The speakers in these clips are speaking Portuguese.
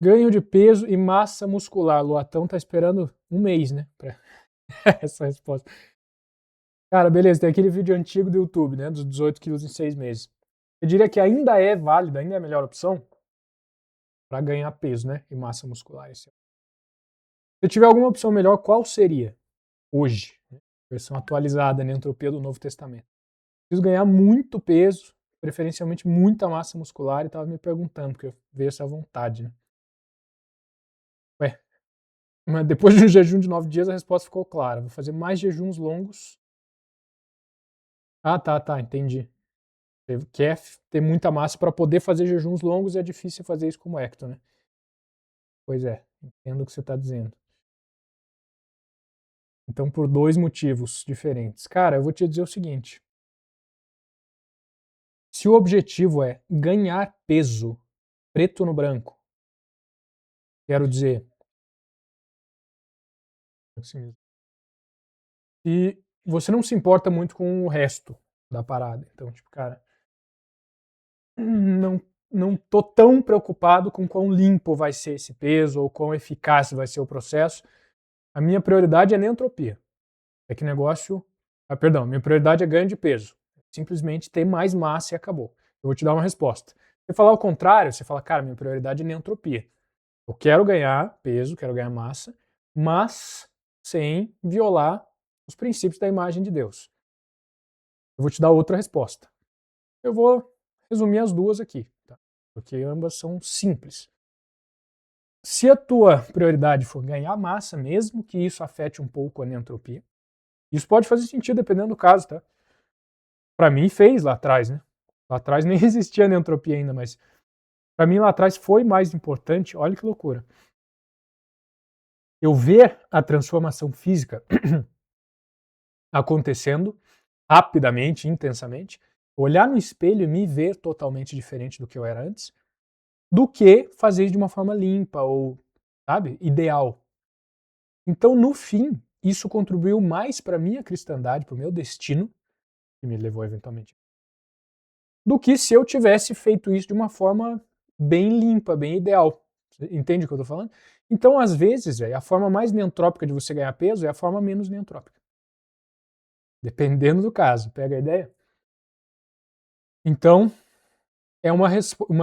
Ganho de peso e massa muscular. Luatão tá esperando um mês, né? Pra essa resposta. Cara, beleza, tem aquele vídeo antigo do YouTube, né? Dos 18 quilos em 6 meses. Eu diria que ainda é válida, ainda é a melhor opção para ganhar peso, né? E massa muscular. Se tiver alguma opção melhor, qual seria? Hoje, né? Versão atualizada, na entropia do Novo Testamento. Preciso ganhar muito peso, preferencialmente muita massa muscular, e tava me perguntando, porque veio essa vontade, né? Ué, mas depois de um jejum de 9 dias, a resposta ficou clara. Vou fazer mais jejuns longos. Ah, tá, entendi. Você quer ter muita massa para poder fazer jejuns longos e é difícil fazer isso como Hector, né? Pois é, entendo o que você está dizendo. Então, por dois motivos diferentes. Cara, eu vou te dizer o seguinte. Se o objetivo é ganhar peso, preto no branco, quero dizer, assim mesmo, e você não se importa muito com o resto da parada. Então, tipo, cara, não tô tão preocupado com quão limpo vai ser esse peso ou quão eficaz vai ser o processo. A minha prioridade é nem entropia. É que negócio. Ah, perdão, minha prioridade é ganho de peso. Simplesmente ter mais massa e acabou. Eu vou te dar uma resposta. Se falar o contrário, você fala, cara, minha prioridade é neutropia. Eu quero ganhar peso, quero ganhar massa, mas sem violar os princípios da imagem de Deus. Eu vou te dar outra resposta. Eu vou resumir as duas aqui, tá? Porque ambas são simples. Se a tua prioridade for ganhar massa, mesmo que isso afete um pouco a neutropia, isso pode fazer sentido dependendo do caso, tá? Para mim fez lá atrás, né? Lá atrás nem existia neutropia ainda, mas para mim lá atrás foi mais importante, olha que loucura. Eu ver a transformação física acontecendo rapidamente, intensamente, olhar no espelho e me ver totalmente diferente do que eu era antes, do que fazer isso de uma forma limpa ou, sabe, ideal. Então, no fim, isso contribuiu mais para minha cristandade, para o meu destino, que me levou eventualmente, do que se eu tivesse feito isso de uma forma bem limpa, bem ideal. Você entende o que eu tô falando? Então, às vezes, a forma mais neantrópica de você ganhar peso é a forma menos neantrópica. Dependendo do caso, pega a ideia? Então, é uma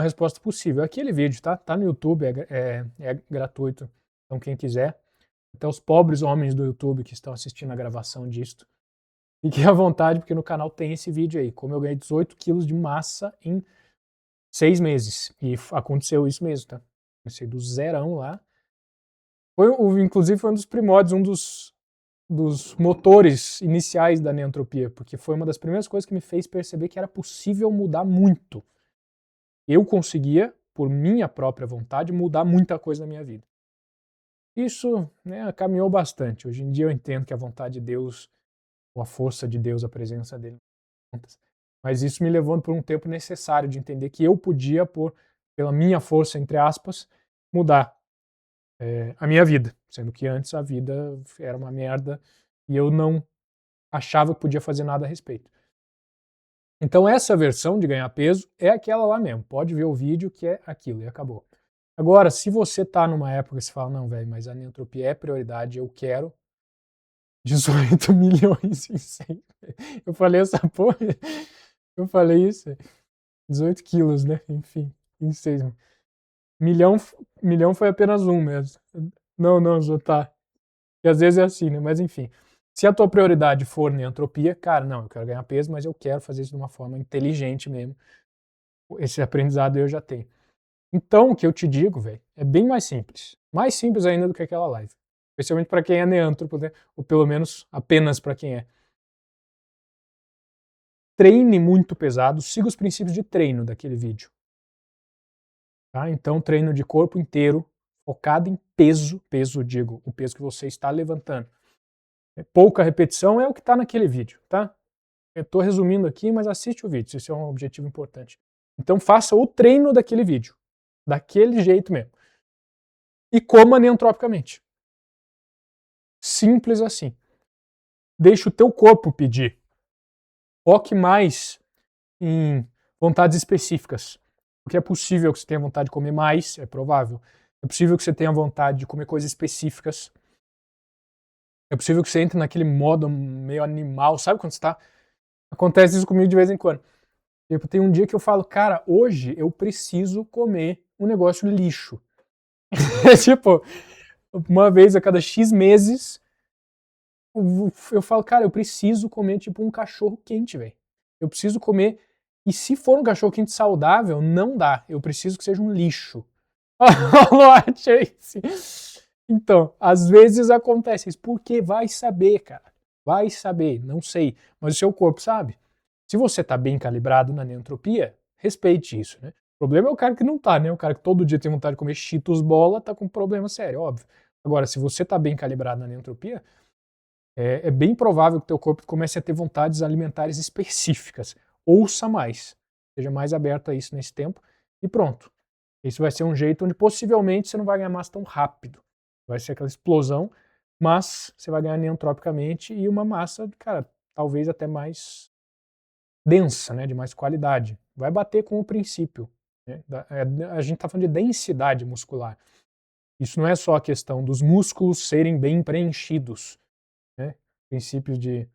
resposta possível. Aquele vídeo tá no YouTube, é gratuito. Então, quem quiser, até os pobres homens do YouTube que estão assistindo a gravação disto, fiquem à vontade, porque no canal tem esse vídeo aí, como eu ganhei 18 quilos de massa em 6 meses. E aconteceu isso mesmo, tá? Comecei do zerão lá. Inclusive foi um dos primórdios, um dos motores iniciais da neantropia, porque foi uma das primeiras coisas que me fez perceber que era possível mudar muito. Eu conseguia, por minha própria vontade, mudar muita coisa na minha vida. Isso, né, caminhou bastante. Hoje em dia eu entendo que a vontade de Deus, ou a força de Deus, a presença dele, mas isso me levou por um tempo necessário de entender que eu podia, pela minha força, entre aspas, mudar a minha vida, sendo que antes a vida era uma merda e eu não achava que podia fazer nada a respeito. Então essa versão de ganhar peso é aquela lá mesmo, pode ver o vídeo que é aquilo e acabou. Agora, se você tá numa época que você fala, não, velho, mas a neantropia é prioridade, eu quero 18 milhões em 100. Eu falei essa porra, eu falei isso, 18 quilos, né, enfim, em 6. Milhão foi apenas um mesmo. Não, Zotar. E às vezes é assim, né? Mas enfim. Se a tua prioridade for neantropia, cara, não, eu quero ganhar peso, mas eu quero fazer isso de uma forma inteligente mesmo. Esse aprendizado eu já tenho. Então, o que eu te digo, velho, é bem mais simples. Mais simples ainda do que aquela live. Especialmente para quem é neantropo, né? Ou pelo menos apenas para quem é. Treine muito pesado, siga os princípios de treino daquele vídeo. Tá? Então, treino de corpo inteiro, focado em peso, digo, o peso que você está levantando. Pouca repetição é o que está naquele vídeo, tá? Eu estou resumindo aqui, mas assiste o vídeo, se isso é um objetivo importante. Então faça o treino daquele vídeo, daquele jeito mesmo. E coma neantropicamente. Simples assim. Deixe o teu corpo pedir. Foque mais em vontades específicas. Porque é possível que você tenha vontade de comer mais, é provável. É possível que você tenha vontade de comer coisas específicas. É possível que você entre naquele modo meio animal, sabe quando você tá... Acontece isso comigo de vez em quando. Tipo, tem um dia que eu falo, cara, hoje eu preciso comer um negócio lixo. É tipo, uma vez a cada X meses, eu falo, cara, eu preciso comer tipo um cachorro quente, velho. Eu preciso comer. E se for um cachorro quente saudável, não dá. Eu preciso que seja um lixo. Então, às vezes acontece isso. Porque vai saber, cara. Vai saber, não sei. Mas o seu corpo sabe. Se você tá bem calibrado na neutropia, respeite isso, né? O problema é o cara que não tá, né? O cara que todo dia tem vontade de comer Cheetos bola, tá com um problema sério, óbvio. Agora, se você tá bem calibrado na neutropia, é bem provável que o teu corpo comece a ter vontades alimentares específicas. Ouça mais. Seja mais aberto a isso nesse tempo e pronto. Isso vai ser um jeito onde possivelmente você não vai ganhar massa tão rápido. Vai ser aquela explosão, mas você vai ganhar neotropicamente e uma massa, cara, talvez até mais densa, né, de mais qualidade. Vai bater com o princípio. Né? A gente está falando de densidade muscular. Isso não é só a questão dos músculos serem bem preenchidos. Né? Princípios de...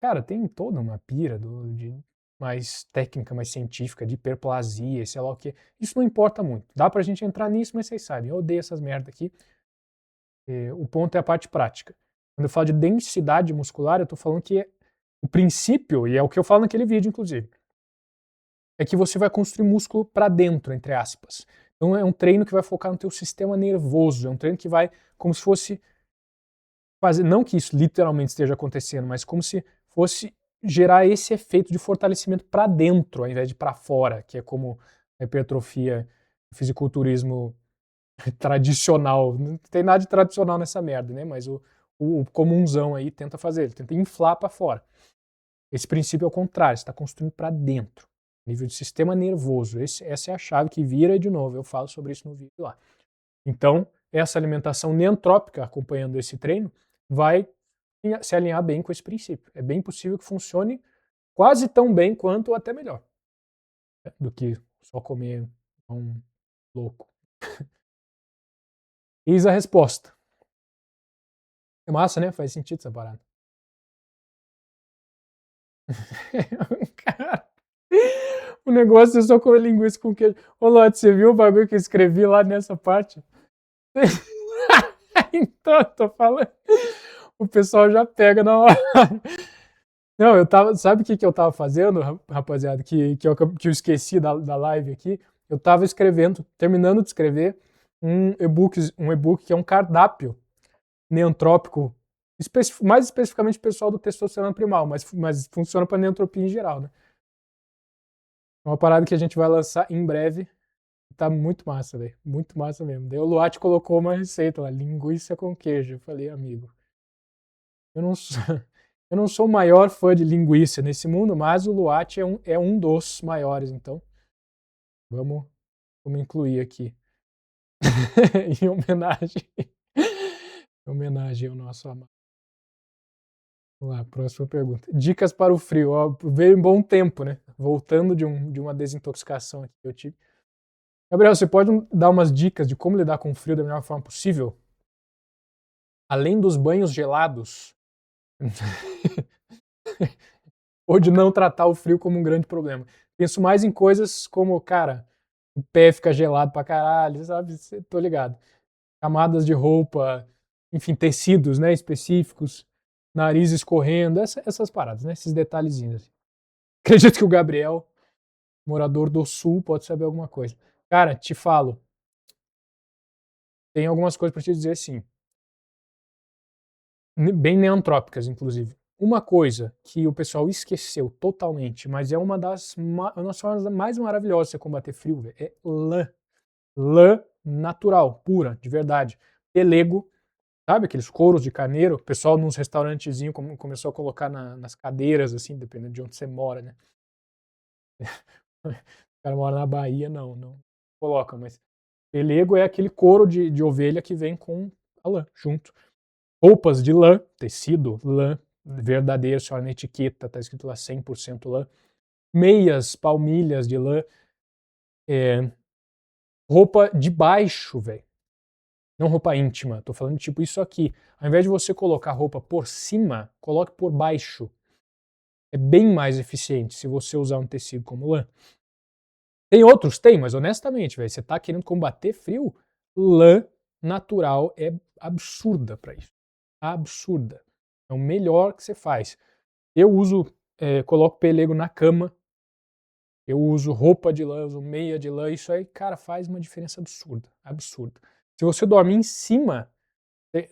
cara, tem toda uma pira de mais técnica, mais científica, de hiperplasia, sei lá o que. Isso não importa muito. Dá pra gente entrar nisso, mas vocês sabem, eu odeio essas merda aqui. O ponto é a parte prática. Quando eu falo de densidade muscular, eu tô falando que o princípio, e é o que eu falo naquele vídeo, inclusive, é que você vai construir músculo para dentro, entre aspas. Então é um treino que vai focar no teu sistema nervoso, é um treino que vai como se fosse fazer, não que isso literalmente esteja acontecendo, mas como se fosse gerar esse efeito de fortalecimento para dentro, ao invés de para fora, que é como a hipertrofia, o fisiculturismo tradicional. Não tem nada de tradicional nessa merda, né? Mas o comunzão aí tenta fazer, ele tenta inflar para fora. Esse princípio é o contrário, você está construindo para dentro, nível de sistema nervoso. Essa é a chave que vira, e de novo, eu falo sobre isso no vídeo lá. Então, essa alimentação neantrópica, acompanhando esse treino, vai se alinhar bem com esse princípio. É bem possível que funcione quase tão bem quanto ou até melhor, né, do que só comer um louco. Eis a resposta. É massa, né? Faz sentido essa parada. Cara, o negócio é só comer linguiça com queijo. Ô, Lote, você viu o bagulho que eu escrevi lá nessa parte? Então, eu tô falando. O pessoal já pega na hora. Não, eu tava. Sabe o que eu tava fazendo, rapaziada? Que eu esqueci da live aqui? Eu tava escrevendo, terminando de escrever um e-book que é um cardápio neantrópico, mais especificamente pessoal do testosterona primal, mas funciona para neantropia em geral, né? É uma parada que a gente vai lançar em breve. Tá muito massa, velho. Muito massa mesmo. Daí o Luati colocou uma receita lá, linguiça com queijo. Eu falei, amigo, eu não sou, eu não sou o maior fã de linguiça nesse mundo, mas o Luati é um dos maiores, então vamos, vamos incluir aqui. Em homenagem. Em homenagem ao nosso amado. Vamos lá, próxima pergunta. Dicas para o frio. Ó, veio em bom tempo, né? Voltando de uma desintoxicação aqui que eu tive. Gabriel, você pode dar umas dicas de como lidar com o frio da melhor forma possível? Além dos banhos gelados, ou de não tratar o frio como um grande problema. Penso mais em coisas como, cara, o pé fica gelado pra caralho, sabe? Tô ligado. Camadas de roupa, enfim, tecidos, né, específicos, nariz escorrendo, essas paradas, né? Esses detalhezinhos. Assim. Acredito que o Gabriel, morador do Sul, pode saber alguma coisa. Cara, te falo, tem algumas coisas para te dizer sim. Bem neantrópicas, inclusive. Uma coisa que o pessoal esqueceu totalmente, mas é uma das formas mais maravilhosas de você combater frio, véio, é lã. Lã natural, pura, de verdade. Pelego, sabe aqueles couros de carneiro? O pessoal nos restaurantezinhos começou a colocar nas cadeiras, assim, dependendo de onde você mora, né? O cara mora na Bahia, não coloca, mas pelego é aquele couro de ovelha que vem com a lã junto. Roupas de lã, tecido, lã, verdadeiro, se olha na etiqueta, tá escrito lá 100% lã. Meias, palmilhas de lã. roupa de baixo, velho. Não roupa íntima, tô falando tipo isso aqui. Ao invés de você colocar roupa por cima, coloque por baixo. É bem mais eficiente se você usar um tecido como lã. Tem outros? Tem, mas honestamente, velho, você tá querendo combater frio? Lã natural é absurda para isso. Absurda. É o melhor que você faz. Eu uso, coloco pelego na cama, eu uso roupa de lã, uso meia de lã, isso aí, cara, faz uma diferença absurda. Absurda. Se você dormir em cima,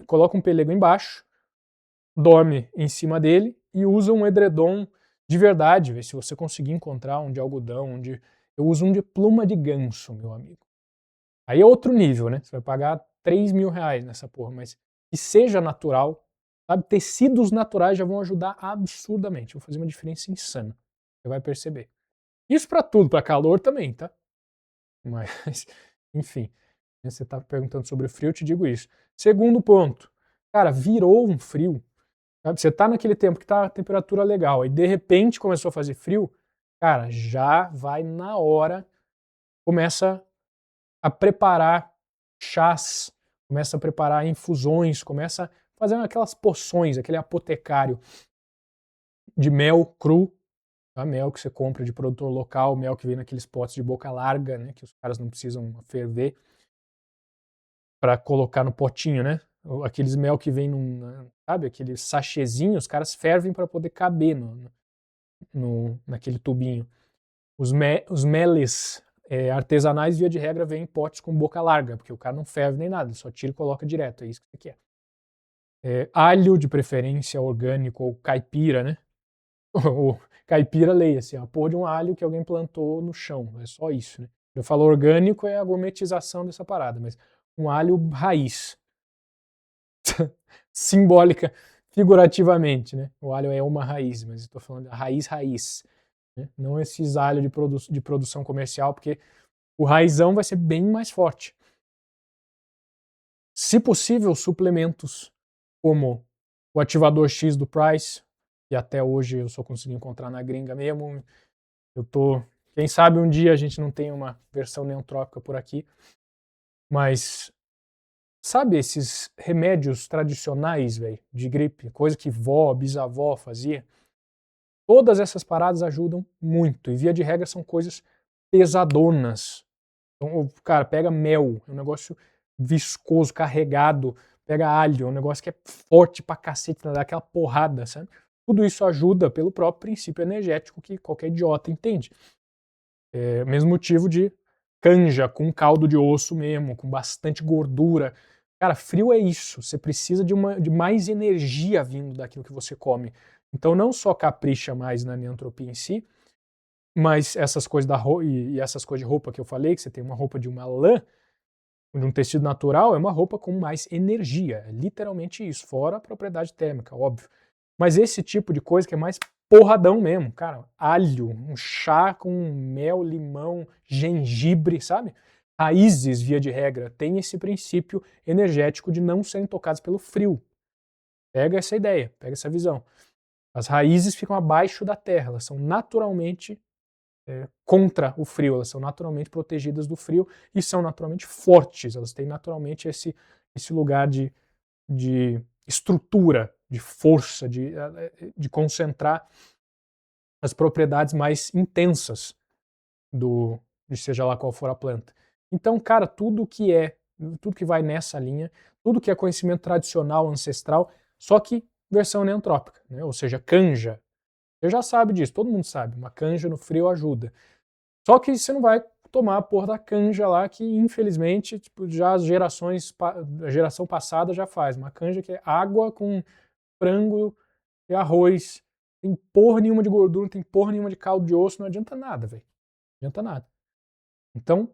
coloca um pelego embaixo, dorme em cima dele e usa um edredom de verdade, véio, se você conseguir encontrar um de algodão, eu uso um de pluma de ganso, meu amigo. Aí é outro nível, né? Você vai pagar 3 mil reais nessa porra, mas que seja natural, sabe? Tecidos naturais já vão ajudar absurdamente, vão fazer uma diferença insana. Você vai perceber. Isso para tudo, para calor também, tá? Mas, enfim, você tá perguntando sobre o frio, eu te digo isso. Segundo ponto, cara, virou um frio. Sabe? Você tá naquele tempo que tá a temperatura legal, e de repente começou a fazer frio, cara, já vai na hora, começa a preparar chás, começa a preparar infusões, começa a fazer aquelas poções, aquele apotecário de mel cru, tá? Mel que você compra de produtor local, mel que vem naqueles potes de boca larga, né, que os caras não precisam ferver para colocar no potinho, né? Aqueles mel que vem sabe, aqueles sachêzinhos, os caras fervem para poder caber naquele tubinho. Os meles artesanais, via de regra, vêm em potes com boca larga, porque o cara não ferve nem nada, ele só tira e coloca direto, é isso que você quer. Alho, de preferência, orgânico, ou caipira, né? Ou caipira, leia-se, a porra de um alho que alguém plantou no chão, é só isso, né? Eu falo orgânico, é a gourmetização dessa parada, mas um alho raiz. Simbólica, figurativamente, né? O alho é uma raiz, mas estou falando da raiz, né? Não esses alhos de produção comercial, porque o raizão vai ser bem mais forte. Se possível, suplementos como o ativador X do Price, que até hoje eu só consegui encontrar na gringa mesmo. Quem sabe um dia a gente não tem uma versão neotrópica por aqui, mas sabe esses remédios tradicionais, velho, de gripe, coisa que vó, bisavó fazia? Todas essas paradas ajudam muito, e via de regra são coisas pesadonas. Então, cara, pega mel, é um negócio viscoso, carregado, pega alho, é um negócio que é forte pra cacete, dá aquela porrada, sabe? Tudo isso ajuda pelo próprio princípio energético que qualquer idiota entende. Mesmo motivo de canja, com caldo de osso mesmo, com bastante gordura. Cara, frio é isso, você precisa de mais energia vindo daquilo que você come. Então não só capricha mais na neantropia em si, mas essas coisas e essas coisas de roupa que eu falei, que você tem uma roupa de uma lã, de um tecido natural, é uma roupa com mais energia. É literalmente isso, fora a propriedade térmica, óbvio. Mas esse tipo de coisa que é mais porradão mesmo, cara, alho, um chá com mel, limão, gengibre, sabe? Raízes, via de regra, tem esse princípio energético de não serem tocadas pelo frio. Pega essa ideia, pega essa visão. As raízes ficam abaixo da terra, elas são naturalmente contra o frio, elas são naturalmente protegidas do frio e são naturalmente fortes, elas têm naturalmente esse lugar de estrutura, de força, de concentrar as propriedades mais intensas de seja lá qual for a planta. Então, cara, tudo que vai nessa linha, tudo que é conhecimento tradicional, ancestral, só que versão neantrópica, né? Ou seja, canja. Você já sabe disso, todo mundo sabe, uma canja no frio ajuda. Só que você não vai tomar a porra da canja lá, que infelizmente, tipo, já a geração passada já faz. Uma canja que é água com frango e arroz. Tem porra nenhuma de gordura, não tem porra nenhuma de caldo de osso, não adianta nada, velho. Não adianta nada. Então,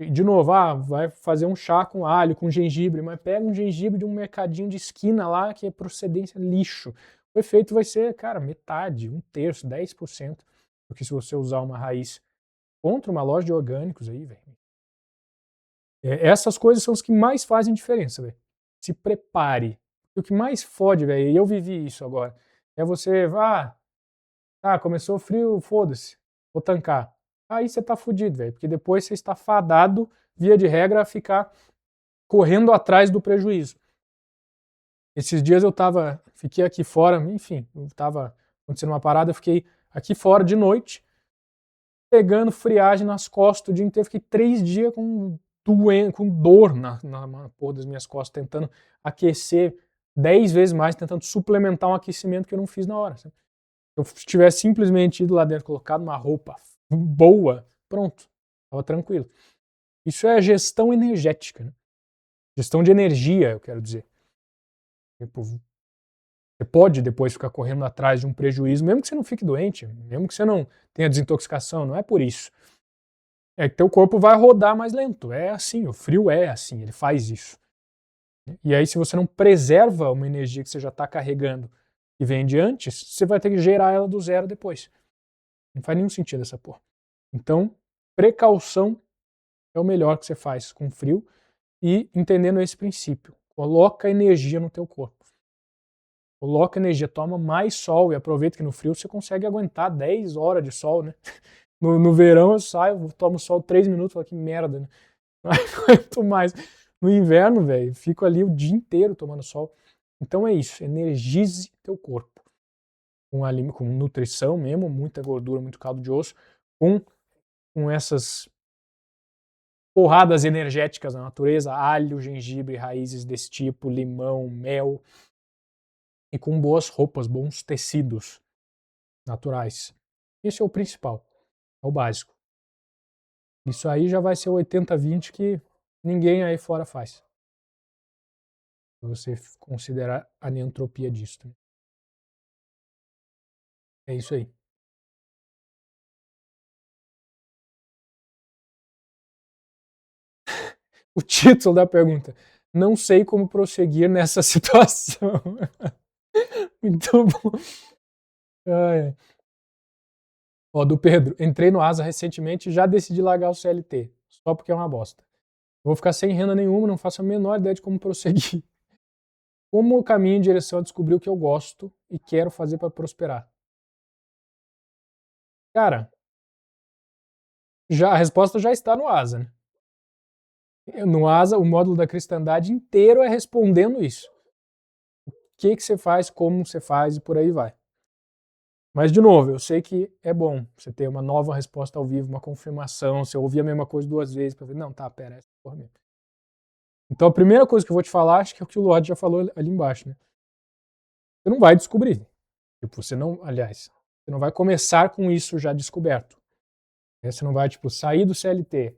de novo, vai fazer um chá com alho, com gengibre, mas pega um gengibre de um mercadinho de esquina lá, que é procedência lixo. O efeito vai ser, cara, metade, um terço, 10% do que se você usar uma raiz contra uma loja de orgânicos aí, velho. Essas coisas são as que mais fazem diferença, velho. Se prepare. O que mais fode, velho, e eu vivi isso agora, é você, começou frio, foda-se, vou tancar. aí você tá fudido, velho, porque depois você está fadado, via de regra, a ficar correndo atrás do prejuízo. Esses dias fiquei aqui fora, enfim, tava acontecendo uma parada, eu fiquei aqui fora de noite, pegando friagem nas costas o dia inteiro, fiquei 3 dias com dor na porra das minhas costas, tentando aquecer 10 vezes mais, tentando suplementar um aquecimento que eu não fiz na hora. Sabe? Se eu tivesse simplesmente ido lá dentro, colocado uma roupa boa, pronto, tava tranquilo. Isso é gestão energética, né? Gestão de energia, eu quero dizer. Tipo, você pode depois ficar correndo atrás de um prejuízo, mesmo que você não fique doente, mesmo que você não tenha desintoxicação, não é por isso. É que teu corpo vai rodar mais lento. É assim, o frio é assim, ele faz isso. E aí, se você não preserva uma energia que você já está carregando e vem de antes, você vai ter que gerar ela do zero depois. Não faz nenhum sentido essa porra. Então, precaução é o melhor que você faz com frio e entendendo esse princípio. Coloca energia no teu corpo. Coloca energia, toma mais sol e aproveita que no frio você consegue aguentar 10 horas de sol, né? No verão eu saio, tomo sol 3 minutos, falo que merda, né? Não aguento mais. No inverno, velho, fico ali o dia inteiro tomando sol. Então é isso, energize teu corpo. Com nutrição mesmo, muita gordura, muito caldo de osso, com essas porradas energéticas na natureza, alho, gengibre, raízes desse tipo, limão, mel, e com boas roupas, bons tecidos naturais. Esse é o principal, é o básico. Isso aí já vai ser o 80-20 que ninguém aí fora faz. Se você considerar a neantropia disso. É isso aí. O título da pergunta: não sei como prosseguir nessa situação. Muito bom. Ai. Ó, do Pedro: entrei no Asa recentemente e já decidi largar o CLT, só porque é uma bosta. Vou ficar sem renda nenhuma, não faço a menor ideia de como prosseguir. Como o caminho em direção a descobrir o que eu gosto e quero fazer para prosperar? Cara, a resposta já está no Asa, né? No Asa, o módulo da cristandade inteiro é respondendo isso. O que você faz, como você faz e por aí vai. Mas, de novo, eu sei que é bom você ter uma nova resposta ao vivo, uma confirmação, você ouvir a mesma coisa 2 vezes para ver, não, tá, pera, essa porra mesmo. Então, a primeira coisa que eu vou te falar, acho que é o que o Lorde já falou ali embaixo, né? Você não vai descobrir. Tipo, você não vai começar com isso já descoberto. Você não vai, tipo, sair do CLT.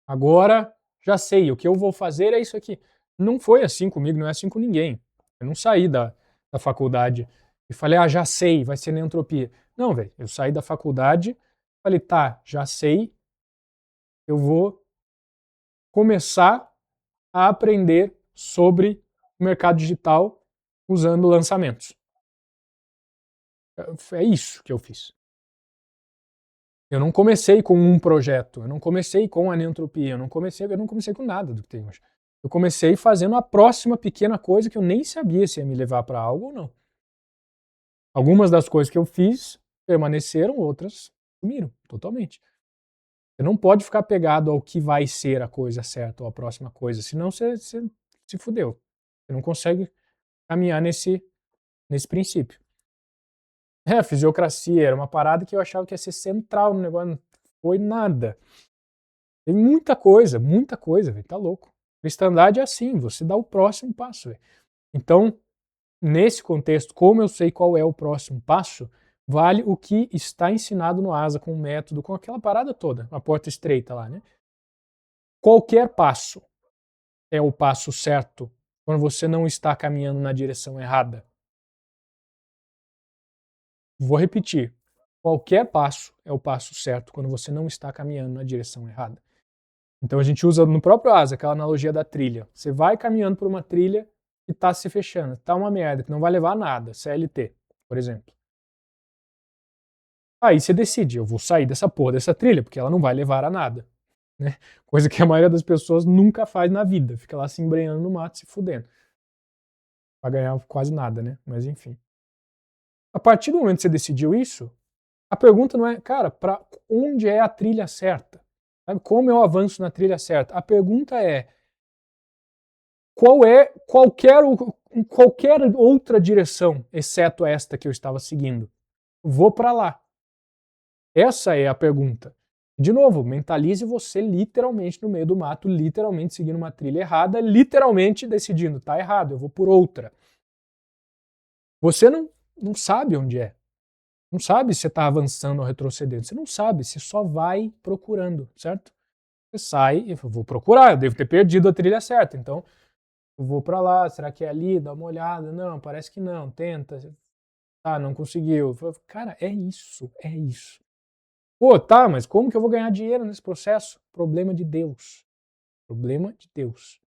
Agora, já sei, o que eu vou fazer é isso aqui. Não foi assim comigo, não é assim com ninguém. Eu não saí da faculdade e falei, já sei, vai ser neantropia. Não, velho, eu saí da faculdade, falei, tá, já sei, eu vou começar a aprender sobre o mercado digital usando lançamentos. É isso que eu fiz. Eu não comecei com um projeto, eu não comecei com a neantropia, eu não comecei com nada do que tem hoje. Eu comecei fazendo a próxima pequena coisa que eu nem sabia se ia me levar para algo ou não. Algumas das coisas que eu fiz permaneceram, outras sumiram totalmente. Você não pode ficar pegado ao que vai ser a coisa certa ou a próxima coisa, senão você se fudeu. Você não consegue caminhar nesse princípio. A fisiocracia era uma parada que eu achava que ia ser central no negócio, não foi nada. Tem muita coisa, velho, tá louco. Cristandade é assim, você dá o próximo passo, velho. Então, nesse contexto, como eu sei qual é o próximo passo, vale o que está ensinado no ASA, com o método, com aquela parada toda, a porta estreita lá, né? Qualquer passo é o passo certo quando você não está caminhando na direção errada. Vou repetir. Qualquer passo é o passo certo quando você não está caminhando na direção errada. Então a gente usa no próprio ASA aquela analogia da trilha. Você vai caminhando por uma trilha que está se fechando, está uma merda, que não vai levar a nada, CLT, por exemplo. Aí você decide, eu vou sair dessa porra dessa trilha, porque ela não vai levar a nada. Né? Coisa que a maioria das pessoas nunca faz na vida, fica lá se embrenhando no mato, se fudendo. Pra ganhar quase nada, né? Mas enfim. A partir do momento que você decidiu isso, A pergunta não é, cara, para onde é a trilha certa? Sabe? Como eu avanço na trilha certa? A pergunta é, qual é qualquer outra direção, exceto esta que eu estava seguindo? Vou para lá. Essa é a pergunta. De novo, mentalize você literalmente no meio do mato, literalmente seguindo uma trilha errada, literalmente decidindo, tá errado, eu vou por outra. Você não sabe onde é. Não sabe se você está avançando ou retrocedendo. Você não sabe, você só vai procurando, certo? Você sai e vou procurar, eu devo ter perdido a trilha certa, então eu vou para lá, será que é ali? Dá uma olhada. Não, parece que não, tenta. Ah, não conseguiu. Cara, é isso, é isso. Pô, tá, mas como que eu vou ganhar dinheiro nesse processo? Problema de Deus. Problema de Deus.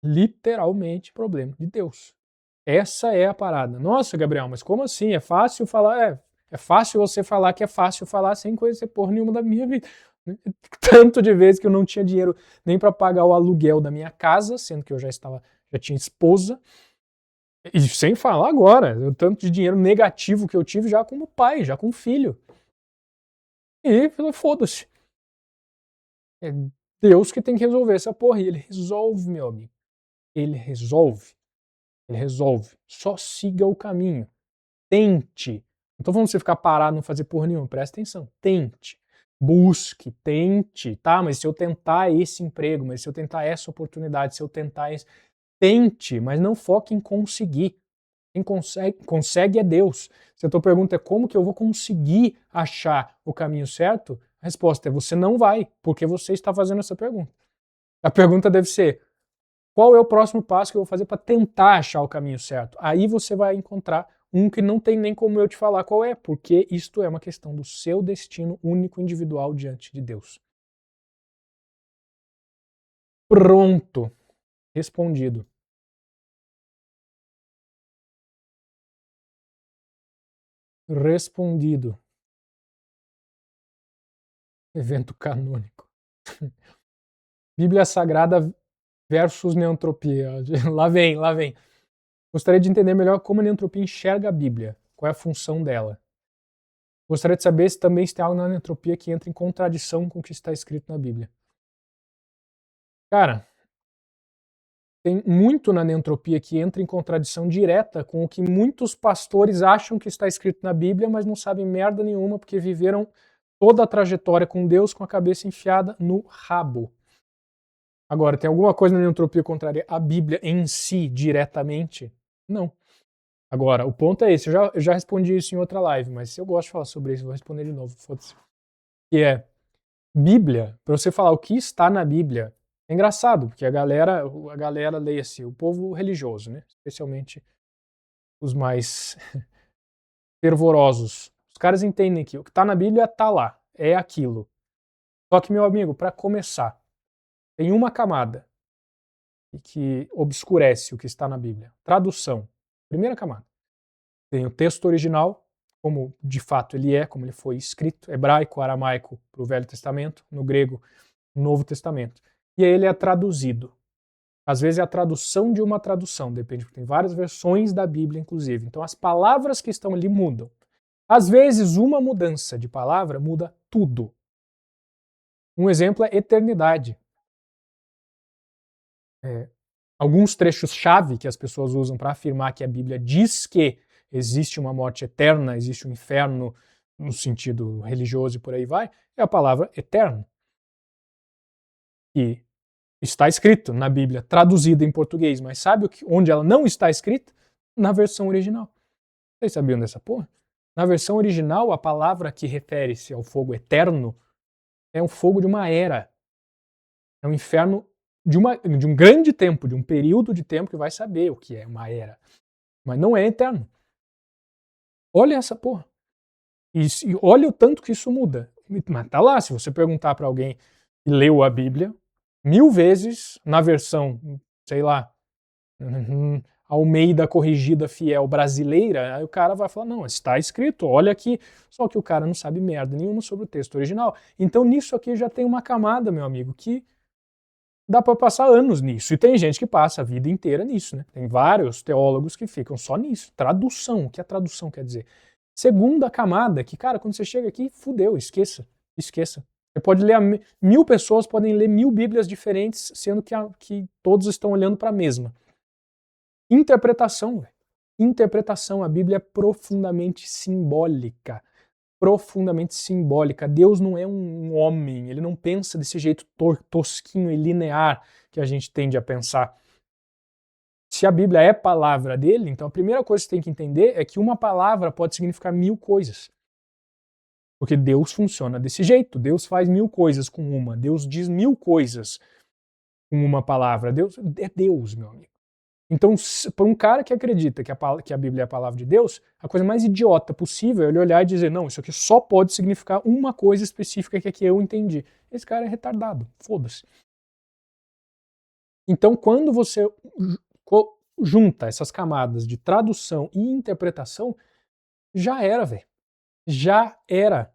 Literalmente problema de Deus. Essa é a parada. Nossa, Gabriel, mas como assim? É fácil falar? É fácil você falar que é fácil falar sem conhecer porra nenhuma da minha vida. Tanto de vezes que eu não tinha dinheiro nem para pagar o aluguel da minha casa, sendo que eu já tinha esposa. E sem falar agora, o tanto de dinheiro negativo que eu tive já como pai, já como filho. E foda-se. É Deus que tem que resolver essa porra. E ele resolve, meu amigo. Ele resolve. Ele resolve. Só siga o caminho. Tente. Não tô falando você ficar parado e não fazer porra nenhuma. Presta atenção. Tente. Busque. Tente. Tá, mas se eu tentar esse emprego, mas se eu tentar essa oportunidade, se eu tentar esse... Tente, mas não foque em conseguir. Quem consegue é Deus. Se a tua pergunta é como que eu vou conseguir achar o caminho certo, a resposta é você não vai, porque você está fazendo essa pergunta. A pergunta deve ser, qual é o próximo passo que eu vou fazer para tentar achar o caminho certo? Aí você vai encontrar um que não tem nem como eu te falar qual é, porque isto é uma questão do seu destino único individual diante de Deus. Pronto. Respondido. Respondido. Evento canônico. Bíblia Sagrada versus neantropia. Lá vem, lá vem. Gostaria de entender melhor como a neantropia enxerga a Bíblia. Qual é a função dela? Gostaria de saber se também tem algo na neantropia que entra em contradição com o que está escrito na Bíblia. Cara, tem muito na neantropia que entra em contradição direta com o que muitos pastores acham que está escrito na Bíblia, mas não sabem merda nenhuma porque viveram toda a trajetória com Deus com a cabeça enfiada no rabo. Agora, tem alguma coisa na neantropia contrária à Bíblia em si, diretamente? Não. Agora, o ponto é esse. Eu já respondi isso em outra live, mas se eu gosto de falar sobre isso, eu vou responder de novo. Foda-se. Que é, Bíblia, para você falar o que está na Bíblia, é engraçado, porque a galera lê assim, o povo religioso, né? Especialmente os mais fervorosos. Os caras entendem que o que está na Bíblia está lá, é aquilo. Só que, meu amigo, para começar, tem uma camada que obscurece o que está na Bíblia. Tradução. Primeira camada. Tem o texto original, como de fato ele é, como ele foi escrito, hebraico, aramaico para o Velho Testamento, no grego, Novo Testamento. E aí ele é traduzido. Às vezes é a tradução de uma tradução, depende, porque tem várias versões da Bíblia, inclusive. Então as palavras que estão ali mudam. Às vezes uma mudança de palavra muda tudo. Um exemplo é eternidade. Alguns trechos-chave que as pessoas usam para afirmar que a Bíblia diz que existe uma morte eterna, existe um inferno no sentido religioso e por aí vai, é a palavra eterno. E está escrito na Bíblia, traduzida em português, mas sabe onde ela não está escrita? Na versão original. Vocês sabiam dessa porra? Na versão original, a palavra que refere-se ao fogo eterno é o fogo de uma era. É um inferno de um grande tempo, de um período de tempo que vai saber o que é uma era. Mas não é eterno. Olha essa porra. E olha o tanto que isso muda. Mas tá lá, se você perguntar para alguém que leu a Bíblia 1000 vezes na versão, sei lá, Almeida Corrigida Fiel brasileira, aí o cara vai falar, não, está escrito, olha aqui. Só que o cara não sabe merda nenhuma sobre o texto original. Então nisso aqui já tem uma camada, meu amigo, que dá para passar anos nisso. E tem gente que passa a vida inteira nisso, né? Tem vários teólogos que ficam só nisso. Tradução. O que a tradução quer dizer? Segunda camada, que, cara, quando você chega aqui, fudeu, esqueça. Você pode ler, 1000 pessoas podem ler 1000 bíblias diferentes, sendo que todos estão olhando para a mesma. Interpretação, velho. Interpretação, a Bíblia é profundamente simbólica. Profundamente simbólica. Deus não é um homem, ele não pensa desse jeito tosquinho e linear que a gente tende a pensar. Se a Bíblia é palavra dele, então a primeira coisa que você tem que entender é que uma palavra pode significar 1000 coisas. Porque Deus funciona desse jeito. Deus faz 1000 coisas com uma. Deus diz 1000 coisas com uma palavra. Deus é Deus, meu amigo. Então, para um cara que acredita que a Bíblia é a palavra de Deus, a coisa mais idiota possível é ele olhar e dizer, não, isso aqui só pode significar uma coisa específica que aqui eu entendi. Esse cara é retardado. Foda-se. Então, quando você junta essas camadas de tradução e interpretação, já era, velho. Já era.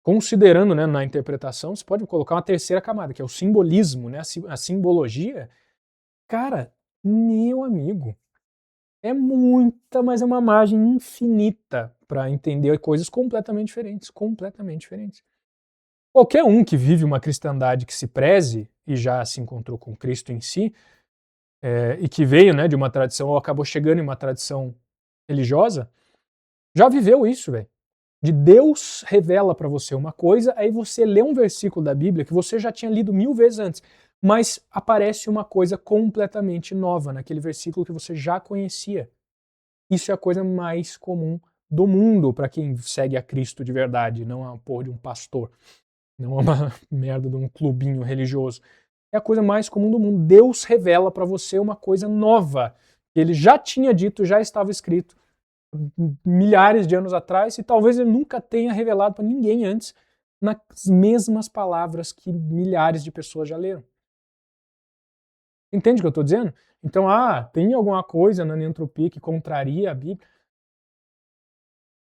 Considerando, né, na interpretação, você pode colocar uma terceira camada, que é o simbolismo, né, a simbologia. Cara, meu amigo, é muita, mas é uma margem infinita para entender coisas completamente diferentes, completamente diferentes. Qualquer um que vive uma cristandade que se preze e já se encontrou com Cristo em si, e que veio, né, de uma tradição ou acabou chegando em uma tradição religiosa, já viveu isso, velho. De Deus revela para você uma coisa, aí você lê um versículo da Bíblia que você já tinha lido 1000 vezes antes, mas aparece uma coisa completamente nova naquele versículo que você já conhecia. Isso é a coisa mais comum do mundo para quem segue a Cristo de verdade, não a porra de um pastor, não é uma merda de um clubinho religioso. É a coisa mais comum do mundo. Deus revela para você uma coisa nova, que ele já tinha dito, já estava escrito milhares de anos atrás, e talvez ele nunca tenha revelado para ninguém antes, nas mesmas palavras que milhares de pessoas já leram. Entende o que eu estou dizendo? Então, tem alguma coisa na neantropia que contraria a Bíblia?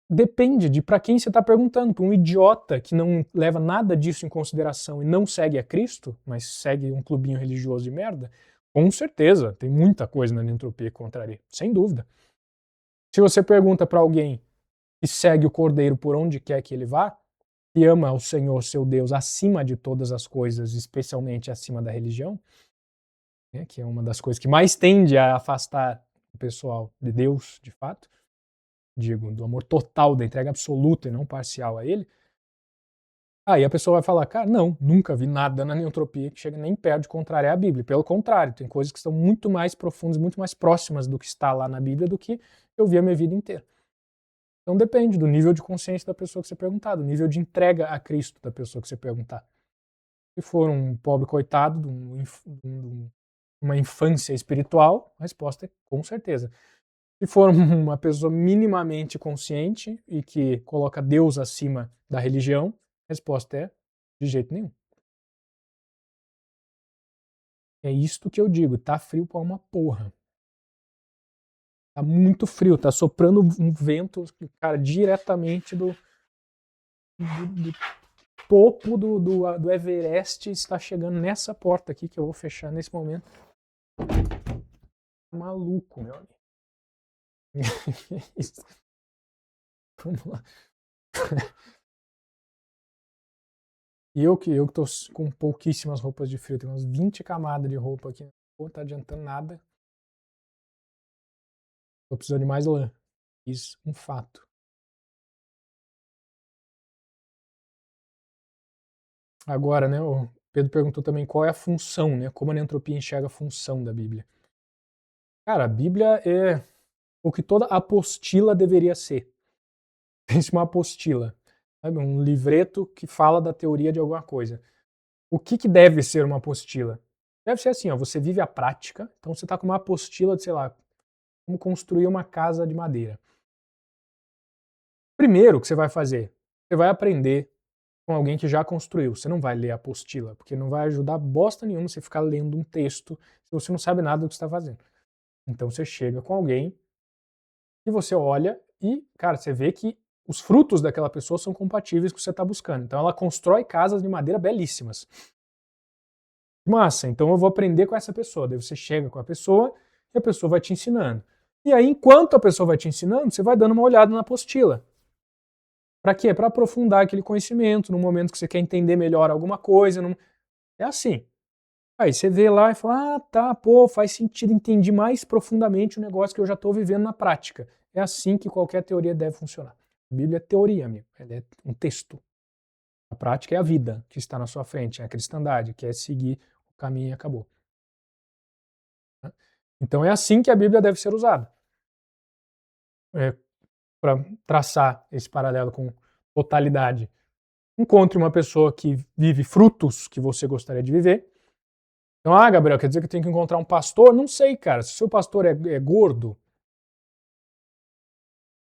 Depende de para quem você está perguntando. Para um idiota que não leva nada disso em consideração e não segue a Cristo, mas segue um clubinho religioso de merda, com certeza tem muita coisa na neantropia que contraria, sem dúvida. Se você pergunta para alguém que segue o Cordeiro por onde quer que ele vá, que ama o Senhor, seu Deus, acima de todas as coisas, especialmente acima da religião, né, que é uma das coisas que mais tende a afastar o pessoal de Deus, de fato, digo, do amor total, da entrega absoluta e não parcial a ele, aí a pessoa vai falar, cara, não, nunca vi nada na neantropia que chega nem perto de contrariar a Bíblia. Pelo contrário, tem coisas que estão muito mais profundas, muito mais próximas do que está lá na Bíblia do que eu vi a minha vida inteira. Então depende do nível de consciência da pessoa que você perguntar, do nível de entrega a Cristo da pessoa que você perguntar. Se for um pobre coitado, uma infância espiritual, a resposta é com certeza. Se for uma pessoa minimamente consciente e que coloca Deus acima da religião, a resposta é de jeito nenhum. É isto que eu digo, tá frio pra uma porra. Tá muito frio, tá soprando um vento, cara, diretamente do topo do Everest, está chegando nessa porta aqui que eu vou fechar nesse momento. Maluco, meu amigo. Vamos lá. E eu que tô com pouquíssimas roupas de frio, tenho umas 20 camadas de roupa aqui, não tá adiantando nada. Tô precisando de mais lã. Isso, um fato. Agora, né, o Pedro perguntou também qual é a função, né, como a neantropia enxerga a função da Bíblia. Cara, a Bíblia é o que toda apostila deveria ser. Pense uma apostila, sabe? Um livreto que fala da teoria de alguma coisa. O que deve ser uma apostila? Deve ser assim, ó, você vive a prática, então você está com uma apostila de, sei lá, como construir uma casa de madeira. Primeiro o que você vai fazer, você vai aprender com alguém que já construiu. Você não vai ler a apostila, porque não vai ajudar bosta nenhuma você ficar lendo um texto se você não sabe nada do que você está fazendo. Então você chega com alguém e você olha e, cara, você vê que os frutos daquela pessoa são compatíveis com o que você está buscando. Então ela constrói casas de madeira belíssimas. Massa, então eu vou aprender com essa pessoa. Daí você chega com a pessoa e a pessoa vai te ensinando. E aí, enquanto a pessoa vai te ensinando, você vai dando uma olhada na apostila. Para quê? Para aprofundar aquele conhecimento, no momento que você quer entender melhor alguma coisa. É assim. Aí você vê lá e fala, ah, tá, pô, faz sentido, entendi mais profundamente o negócio que eu já estou vivendo na prática. É assim que qualquer teoria deve funcionar. A Bíblia é teoria, amigo. Ela é um texto. A prática é a vida que está na sua frente, é a cristandade, que é seguir o caminho e acabou. Então é assim que a Bíblia deve ser usada. Para traçar esse paralelo com totalidade. Encontre uma pessoa que vive frutos que você gostaria de viver. Então, Gabriel, quer dizer que eu tenho que encontrar um pastor? Não sei, cara. Se o seu pastor é gordo,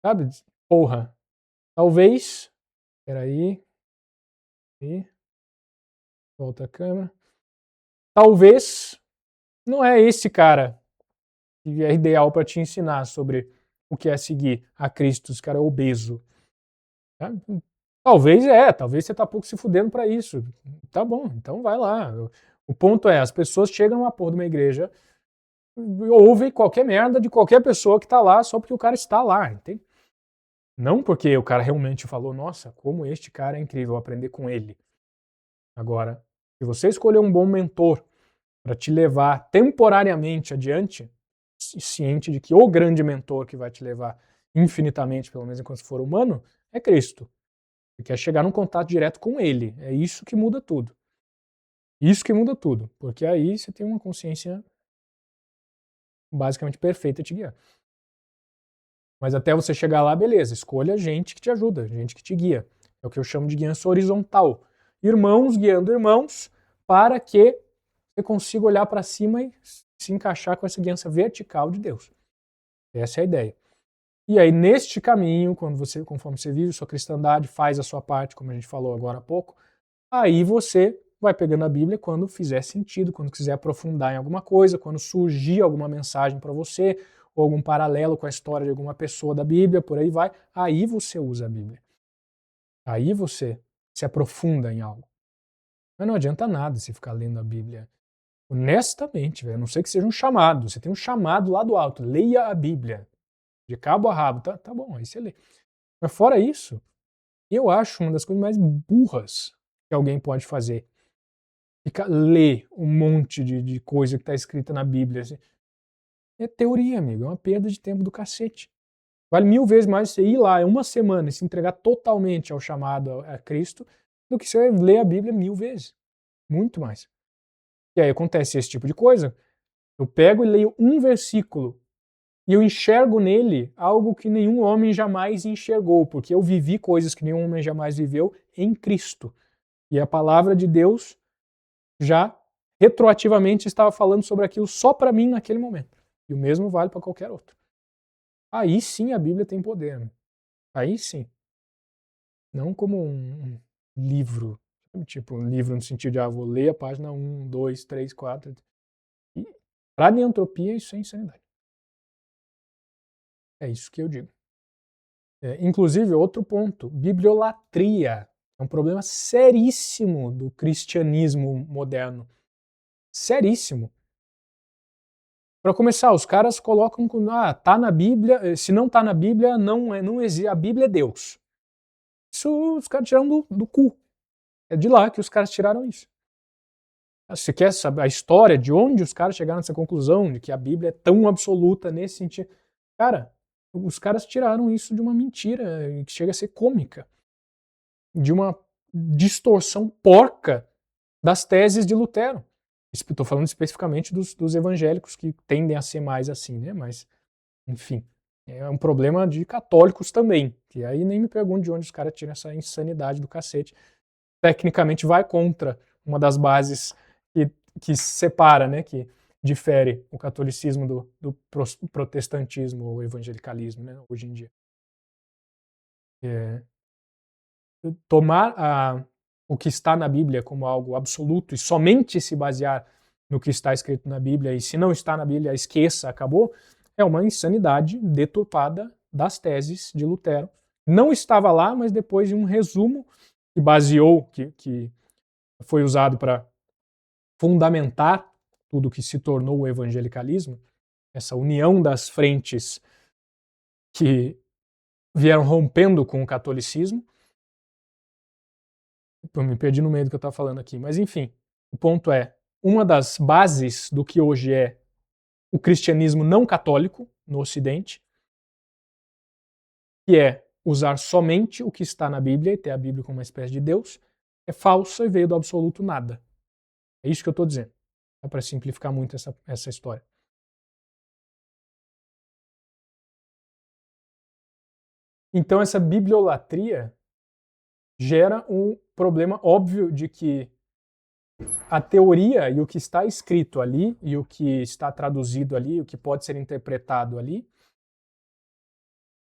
sabe? Porra. Talvez. Peraí. Volta a câmera. Talvez não é esse cara que é ideal para te ensinar sobre o que é seguir a Cristo. Esse cara é obeso. Tá? Talvez você tá pouco se fudendo para isso. Tá bom, então vai lá. O ponto é, as pessoas chegam numa porra de uma igreja, ouvem qualquer merda de qualquer pessoa que tá lá só porque o cara está lá, entende? Não porque o cara realmente falou, nossa, como este cara é incrível, aprender com ele. Agora, se você escolher um bom mentor para te levar temporariamente adiante, ciente de que o grande mentor que vai te levar infinitamente, pelo menos enquanto for humano, é Cristo. Você quer chegar num contato direto com ele. É isso que muda tudo. Isso que muda tudo. Porque aí você tem uma consciência basicamente perfeita te guiar. Mas até você chegar lá, beleza, escolha gente que te ajuda, gente que te guia. É o que eu chamo de guiança horizontal. Irmãos guiando irmãos para que você consiga olhar para cima e se encaixar com essa guiança vertical de Deus. Essa é a ideia. E aí, neste caminho, conforme você vive sua cristandade, faz a sua parte, como a gente falou agora há pouco, aí você vai pegando a Bíblia quando fizer sentido, quando quiser aprofundar em alguma coisa, quando surgir alguma mensagem para você, ou algum paralelo com a história de alguma pessoa da Bíblia, por aí vai, aí você usa a Bíblia. Aí você se aprofunda em algo. Mas não adianta nada você ficar lendo a Bíblia honestamente, velho. A não ser que seja um chamado. Você tem um chamado lá do alto. Leia a Bíblia. De cabo a rabo. Tá bom, aí você lê. Mas fora isso, eu acho uma das coisas mais burras que alguém pode fazer. Ler um monte de coisa que está escrita na Bíblia. Assim. É teoria, amigo. É uma perda de tempo do cacete. Vale 1000 vezes mais você ir lá em uma semana e se entregar totalmente ao chamado a Cristo do que você ler a Bíblia 1000 vezes. Muito mais. E aí acontece esse tipo de coisa. Eu pego e leio um versículo e eu enxergo nele algo que nenhum homem jamais enxergou, porque eu vivi coisas que nenhum homem jamais viveu em Cristo. E a palavra de Deus já retroativamente estava falando sobre aquilo só para mim naquele momento. E o mesmo vale para qualquer outro. Aí sim a Bíblia tem poder. Né? Aí sim. Não como um livro. Tipo, um livro no sentido de, vou ler a página 1, 2, 3, 4. E para a neantropia isso é insanidade. É isso que eu digo. Inclusive, outro ponto, bibliolatria. É um problema seríssimo do cristianismo moderno. Seríssimo. Para começar, os caras colocam tá na Bíblia, se não tá na Bíblia, não existe, a Bíblia é Deus. Isso os caras tiraram do cu. É de lá que os caras tiraram isso. Você quer saber a história de onde os caras chegaram nessa conclusão de que a Bíblia é tão absoluta nesse sentido? Cara, os caras tiraram isso de uma mentira que chega a ser cômica. De uma distorção porca das teses de Lutero. Estou falando especificamente dos evangélicos que tendem a ser mais assim, né? Mas, enfim, é um problema de católicos também. Que aí nem me pergunto de onde os caras tiram essa insanidade do cacete. Tecnicamente vai contra uma das bases que separa, né? Que difere o catolicismo do protestantismo ou evangelicalismo, né? Hoje em dia. Tomar o que está na Bíblia como algo absoluto e somente se basear no que está escrito na Bíblia, e se não está na Bíblia, esqueça, acabou, é uma insanidade deturpada das teses de Lutero. Não estava lá, mas depois de um resumo que baseou, que foi usado para fundamentar tudo que se tornou o evangelicalismo, essa união das frentes que vieram rompendo com o catolicismo, Eu me perdi no meio do que eu estava falando aqui, mas enfim, o ponto é, uma das bases do que hoje é o cristianismo não católico no Ocidente, que é usar somente o que está na Bíblia e ter a Bíblia como uma espécie de Deus, é falsa e veio do absoluto nada. É isso que eu estou dizendo. Dá para simplificar muito essa história. Então essa bibliolatria gera um problema óbvio de que a teoria e o que está escrito ali, e o que está traduzido ali, o que pode ser interpretado ali,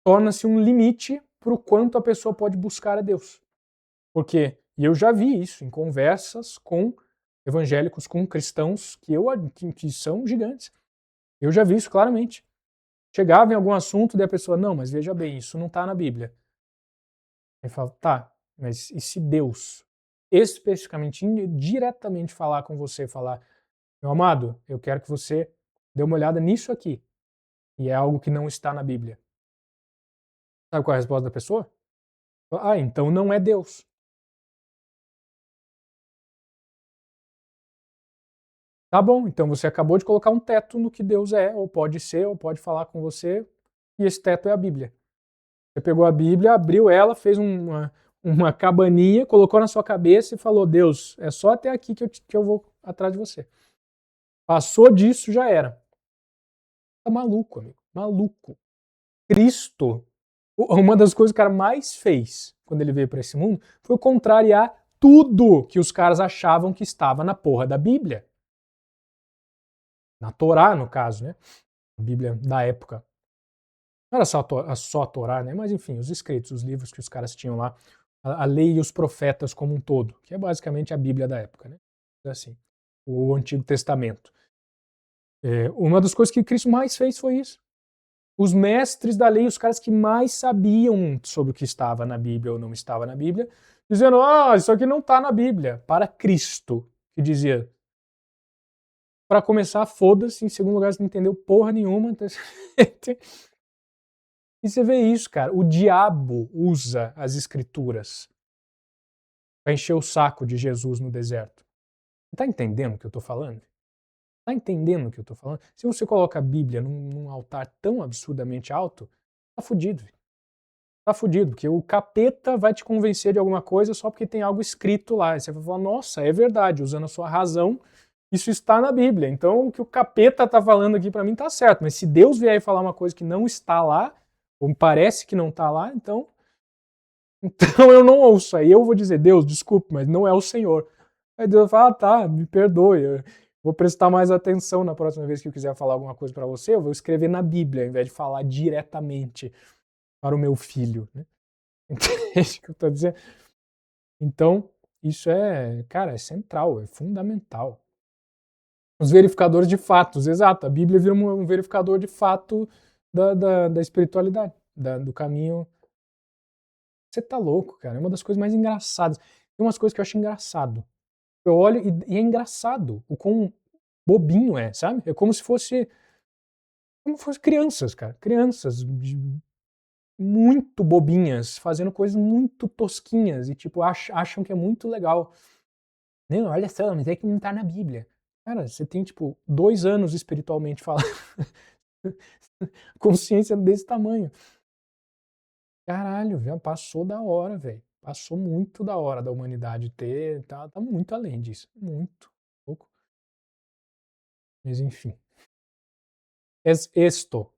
torna-se um limite para o quanto a pessoa pode buscar a Deus. Porque, e eu já vi isso em conversas com evangélicos, com cristãos, que são gigantes. Eu já vi isso claramente. Chegava em algum assunto e a pessoa, não, mas veja bem, isso não está na Bíblia. Aí fala, tá, mas e se Deus especificamente, diretamente falar com você, falar, meu amado, eu quero que você dê uma olhada nisso aqui, e é algo que não está na Bíblia. Sabe qual é a resposta da pessoa? Ah, então não é Deus. Tá bom, então você acabou de colocar um teto no que Deus é, ou pode ser, ou pode falar com você, e esse teto é a Bíblia. Você pegou a Bíblia, abriu ela, fez uma cabaninha, colocou na sua cabeça e falou, Deus, é só até aqui que eu vou atrás de você. Passou disso, já era. Tá maluco, amigo. Maluco. Cristo, uma das coisas que o cara mais fez quando ele veio para esse mundo foi contrariar tudo que os caras achavam que estava na porra da Bíblia. Na Torá, no caso, né? A Bíblia da época. Não era só a Torá, né? Mas enfim, os escritos, os livros que os caras tinham lá, a lei e os profetas como um todo, que é basicamente a Bíblia da época, né? Assim, o Antigo Testamento. Uma das coisas que Cristo mais fez foi isso. Os mestres da lei, os caras que mais sabiam sobre o que estava na Bíblia ou não estava na Bíblia, dizendo, isso aqui não está na Bíblia, para Cristo, que dizia, para começar, foda-se, em segundo lugar, você não entendeu porra nenhuma. E você vê isso, cara, o diabo usa as escrituras para encher o saco de Jesus no deserto. Você está entendendo o que eu estou falando? Está entendendo o que eu estou falando? Se você coloca a Bíblia num altar tão absurdamente alto, tá fudido. Tá fudido, porque o capeta vai te convencer de alguma coisa só porque tem algo escrito lá. E você vai falar, nossa, é verdade, usando a sua razão, isso está na Bíblia. Então o que o capeta tá falando aqui para mim tá certo. Mas se Deus vier e falar uma coisa que não está lá, ou me parece que não está lá, então eu não ouço. Aí eu vou dizer, Deus, desculpe, mas não é o Senhor. Aí Deus fala, tá, me perdoe, eu vou prestar mais atenção na próxima vez que eu quiser falar alguma coisa para você, eu vou escrever na Bíblia, ao invés de falar diretamente para o meu filho. Né? Entende o que eu estou dizendo? Então, isso cara, é central, é fundamental. Os verificadores de fatos, exato. A Bíblia vira um verificador de fato da espiritualidade, do caminho. Você tá louco, cara. É uma das coisas mais engraçadas. Tem umas coisas que eu acho engraçado. Eu olho e é engraçado o quão bobinho é, sabe? É como se fosse crianças, cara. Crianças muito bobinhas, fazendo coisas muito tosquinhas e tipo acham que é muito legal. Não, olha só, mas é que não tá na Bíblia. Cara, você tem tipo 2 anos espiritualmente falando. Consciência desse tamanho. Caralho, já passou da hora, velho. Passou muito da hora da humanidade ter. Tá muito além disso. Muito. Pouco. Mas enfim. Esto.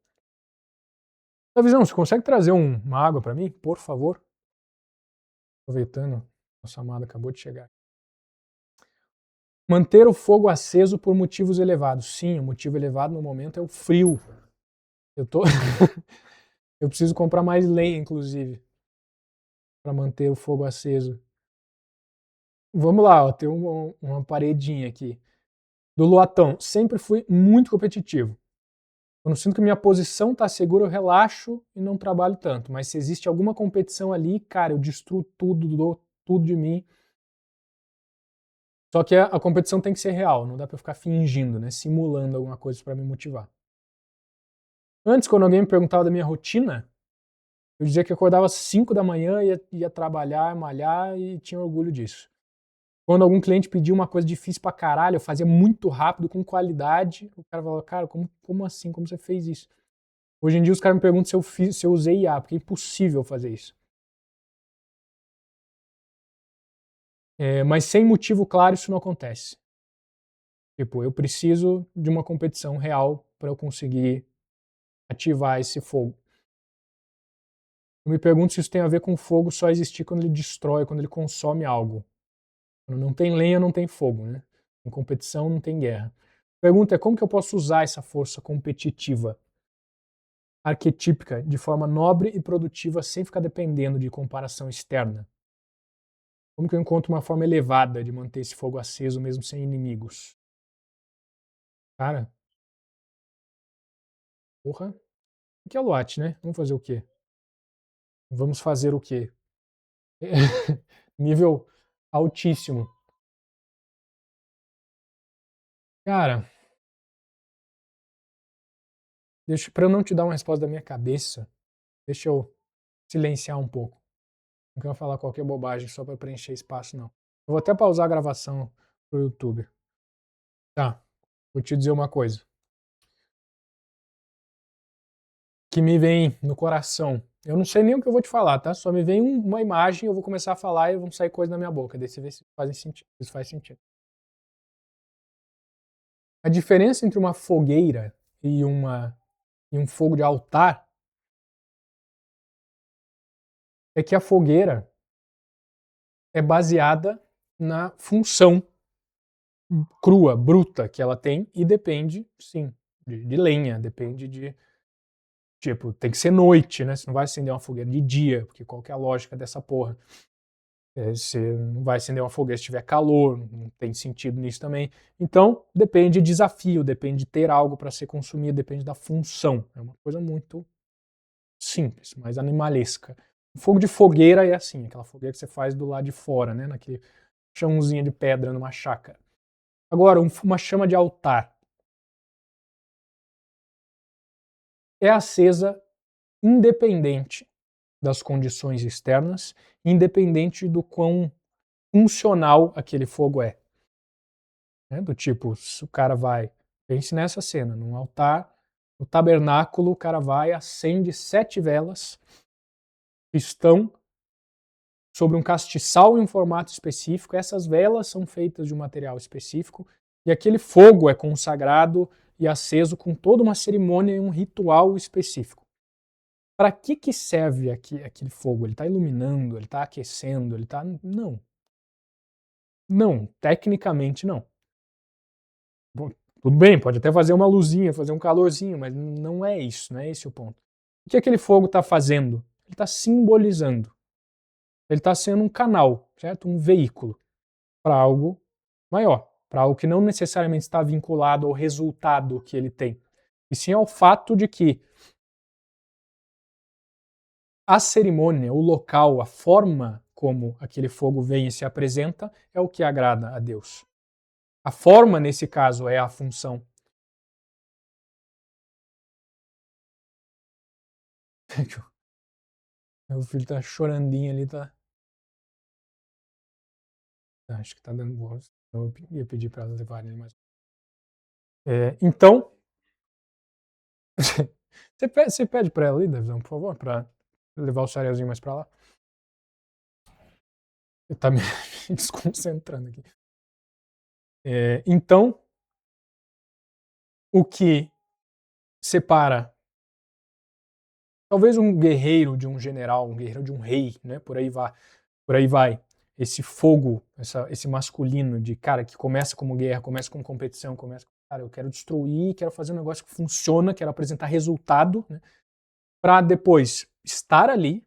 Visão, você consegue trazer uma água pra mim, por favor? Aproveitando, nossa amada acabou de chegar. Manter o fogo aceso por motivos elevados. Sim, o motivo elevado no momento é o frio. Eu tô. Eu preciso comprar mais lenha, inclusive, para manter o fogo aceso. Vamos lá, ó, tem uma paredinha aqui. Do Luatão, sempre fui muito competitivo. Quando sinto que minha posição tá segura, eu relaxo e não trabalho tanto. Mas se existe alguma competição ali, cara, eu destruo tudo, dou tudo de mim. Só que a competição tem que ser real, não dá pra eu ficar fingindo, né? Simulando alguma coisa para me motivar. Antes, quando alguém me perguntava da minha rotina, Eu dizia que acordava às 5 da manhã, ia trabalhar, malhar e tinha orgulho disso. Quando algum cliente pedia uma coisa difícil pra caralho, eu fazia muito rápido, com qualidade. O cara falava, cara, como assim? Como você fez isso? Hoje em dia os caras me perguntam se eu usei IA, porque é impossível fazer isso. Mas sem motivo claro isso não acontece. Tipo, eu preciso de uma competição real para eu conseguir ativar esse fogo. Eu me pergunto se isso tem a ver com fogo só existir quando ele destrói, quando ele consome algo. Quando não tem lenha, não tem fogo, né? Em competição não tem guerra. A pergunta é como que eu posso usar essa força competitiva, arquetípica, de forma nobre e produtiva sem ficar dependendo de comparação externa? Como que eu encontro uma forma elevada de manter esse fogo aceso mesmo sem inimigos? Cara, porra, que é o Loate, né? Vamos fazer o quê? Vamos fazer o quê? Nível altíssimo. Cara, para eu não te dar uma resposta da minha cabeça, deixa eu silenciar um pouco. Não quero falar qualquer bobagem só para preencher espaço, não. Eu vou até pausar a gravação pro YouTube. Tá, vou te dizer uma coisa que me vem no coração. Eu não sei nem o que eu vou te falar, tá? Só me vem uma imagem, eu vou começar a falar e vão sair coisas na minha boca. Daí você vê se faz sentido. Isso faz sentido. A diferença entre uma fogueira e um fogo de altar é que a fogueira é baseada na função crua, bruta que ela tem e depende, sim, de lenha, depende de. Tipo, tem que ser noite, né? Você não vai acender uma fogueira de dia, porque qual que é a lógica dessa porra? Você não vai acender uma fogueira se tiver calor, não tem sentido nisso também. Então, depende de desafio, depende de ter algo para ser consumido, depende da função. É uma coisa muito simples, mas animalesca. O fogo de fogueira é assim, aquela fogueira que você faz do lado de fora, né? Naquele chãozinho de pedra numa chácara. Agora, uma chama de altar é acesa independente das condições externas, independente do quão funcional aquele fogo é. Do tipo, se o cara vai, pense nessa cena, num altar, no tabernáculo, o cara vai, acende 7 velas que estão sobre um castiçal em um formato específico. Essas velas são feitas de um material específico e aquele fogo é consagrado e aceso com toda uma cerimônia e um ritual específico. Para que serve aquele fogo? Ele está iluminando, ele está aquecendo, ele está. Não. Não, tecnicamente não. Bom, tudo bem, pode até fazer uma luzinha, fazer um calorzinho, mas não é isso, não é esse o ponto. O que aquele fogo está fazendo? Ele está simbolizando. Ele está sendo um canal, certo? Um veículo para algo maior, para algo que não necessariamente está vinculado ao resultado que ele tem, e sim ao fato de que a cerimônia, o local, a forma como aquele fogo vem e se apresenta é o que agrada a Deus. A forma, nesse caso, é a função. Meu filho tá chorandinho ali, tá. Acho que tá dando boa. Eu ia pedir pra ela levar ele mais. Então, você pede pra ela ali, Davizão, por favor, pra levar o cerealzinho mais pra lá. Tá me desconcentrando aqui. Então, o que separa talvez um guerreiro de um general, um guerreiro de um rei, né? Por aí vai. Esse fogo, esse masculino de cara que começa como guerra, começa com competição, começa com, cara, eu quero destruir, quero fazer um negócio que funciona, quero apresentar resultado, né? Para depois estar ali,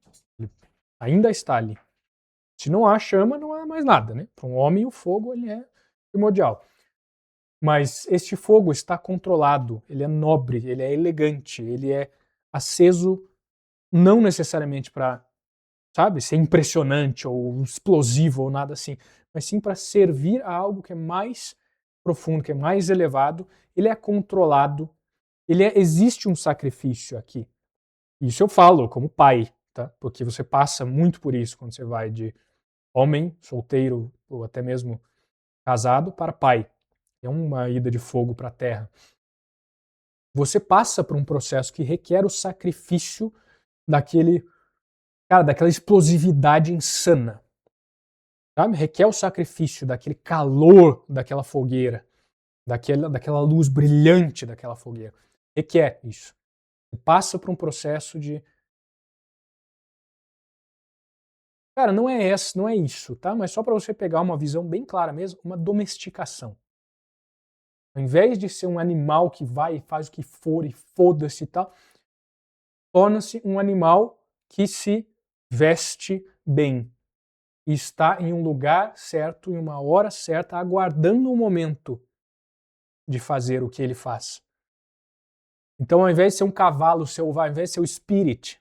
ainda está ali. Se não há chama, não há mais nada, né? Para um homem, o fogo ele é primordial. Mas este fogo está controlado, ele é nobre, ele é elegante, ele é aceso não necessariamente para, sabe, ser impressionante ou explosivo ou nada assim, mas sim para servir a algo que é mais profundo, que é mais elevado. Ele é controlado, existe um sacrifício aqui. Isso eu falo como pai. tá? Porque você passa muito por isso quando você vai de homem, solteiro ou até mesmo casado para pai. É uma ida de fogo para a terra. Você passa por um processo que requer o sacrifício daquele, cara, daquela explosividade insana. Sabe? Requer o sacrifício daquele calor daquela fogueira, daquela luz brilhante daquela fogueira. Requer isso. Você passa por um processo de, cara, não é isso, tá? Mas só para você pegar uma visão bem clara mesmo, uma domesticação. Ao invés de ser um animal que vai e faz o que for e foda-se e tal, torna-se um animal que se veste bem e está em um lugar certo, em uma hora certa, aguardando o momento de fazer o que ele faz. Então, ao invés de ser um cavalo selvagem, ao invés de ser o Spirit,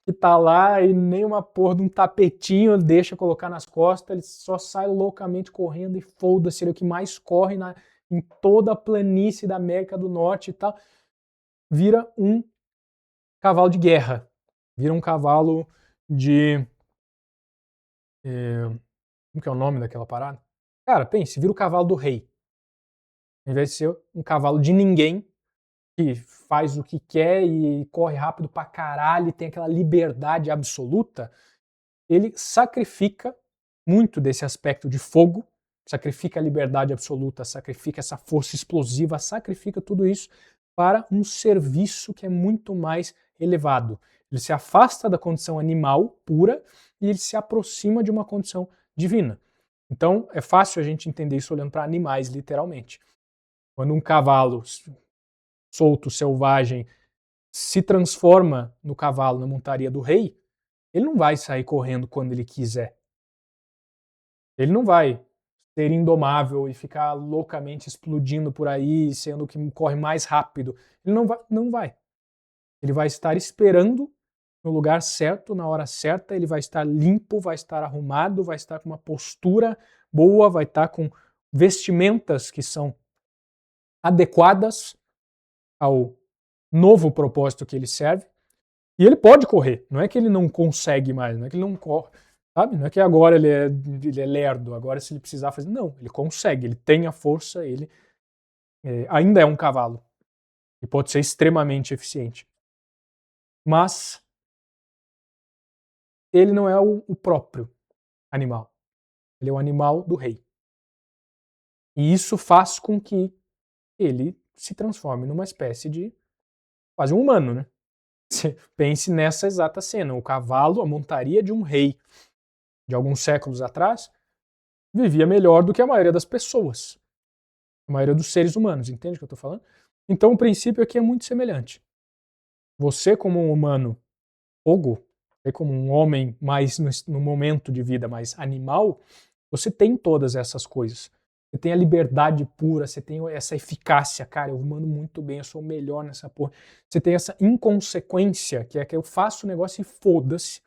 que tá lá e nem uma porra de um tapetinho ele deixa colocar nas costas, ele só sai loucamente correndo e foda-se, ele é o que mais corre em toda a planície da América do Norte e tal, vira um cavalo de guerra, vira um cavalo de... como que é o nome daquela parada? Cara, pense, vira o cavalo do rei. Ao invés de ser um cavalo de ninguém, que faz o que quer e corre rápido pra caralho e tem aquela liberdade absoluta, ele sacrifica muito desse aspecto de fogo, sacrifica a liberdade absoluta, sacrifica essa força explosiva, sacrifica tudo isso para um serviço que é muito mais elevado. Ele se afasta da condição animal pura e ele se aproxima de uma condição divina. Então, é fácil a gente entender isso olhando para animais, literalmente. Quando um cavalo solto, selvagem, se transforma no cavalo na montaria do rei, ele não vai sair correndo quando ele quiser. Ele não vai ser indomável e ficar loucamente explodindo por aí, sendo o que corre mais rápido. Ele não vai. Ele vai estar esperando no lugar certo, na hora certa, ele vai estar limpo, vai estar arrumado, vai estar com uma postura boa, vai estar com vestimentas que são adequadas ao novo propósito que ele serve. E ele pode correr, não é que ele não consegue mais, não é que ele não corre, sabe? Não é que agora ele é lerdo, agora se ele precisar fazer. Não, ele consegue, ele tem a força, ele ainda é um cavalo e pode ser extremamente eficiente. Mas ele não é o próprio animal, ele é o animal do rei. E isso faz com que ele se transforme numa espécie de quase um humano, né? Pense nessa exata cena, o cavalo, a montaria de um rei de alguns séculos atrás, vivia melhor do que a maioria das pessoas, a maioria dos seres humanos, entende o que eu estou falando? Então o princípio aqui é muito semelhante. Você como um humano fogo, você como um homem mais no momento de vida mais animal, você tem todas essas coisas. Você tem a liberdade pura, você tem essa eficácia, cara, eu mando muito bem, eu sou o melhor nessa porra. Você tem essa inconsequência, que é que eu faço o negócio e foda-se.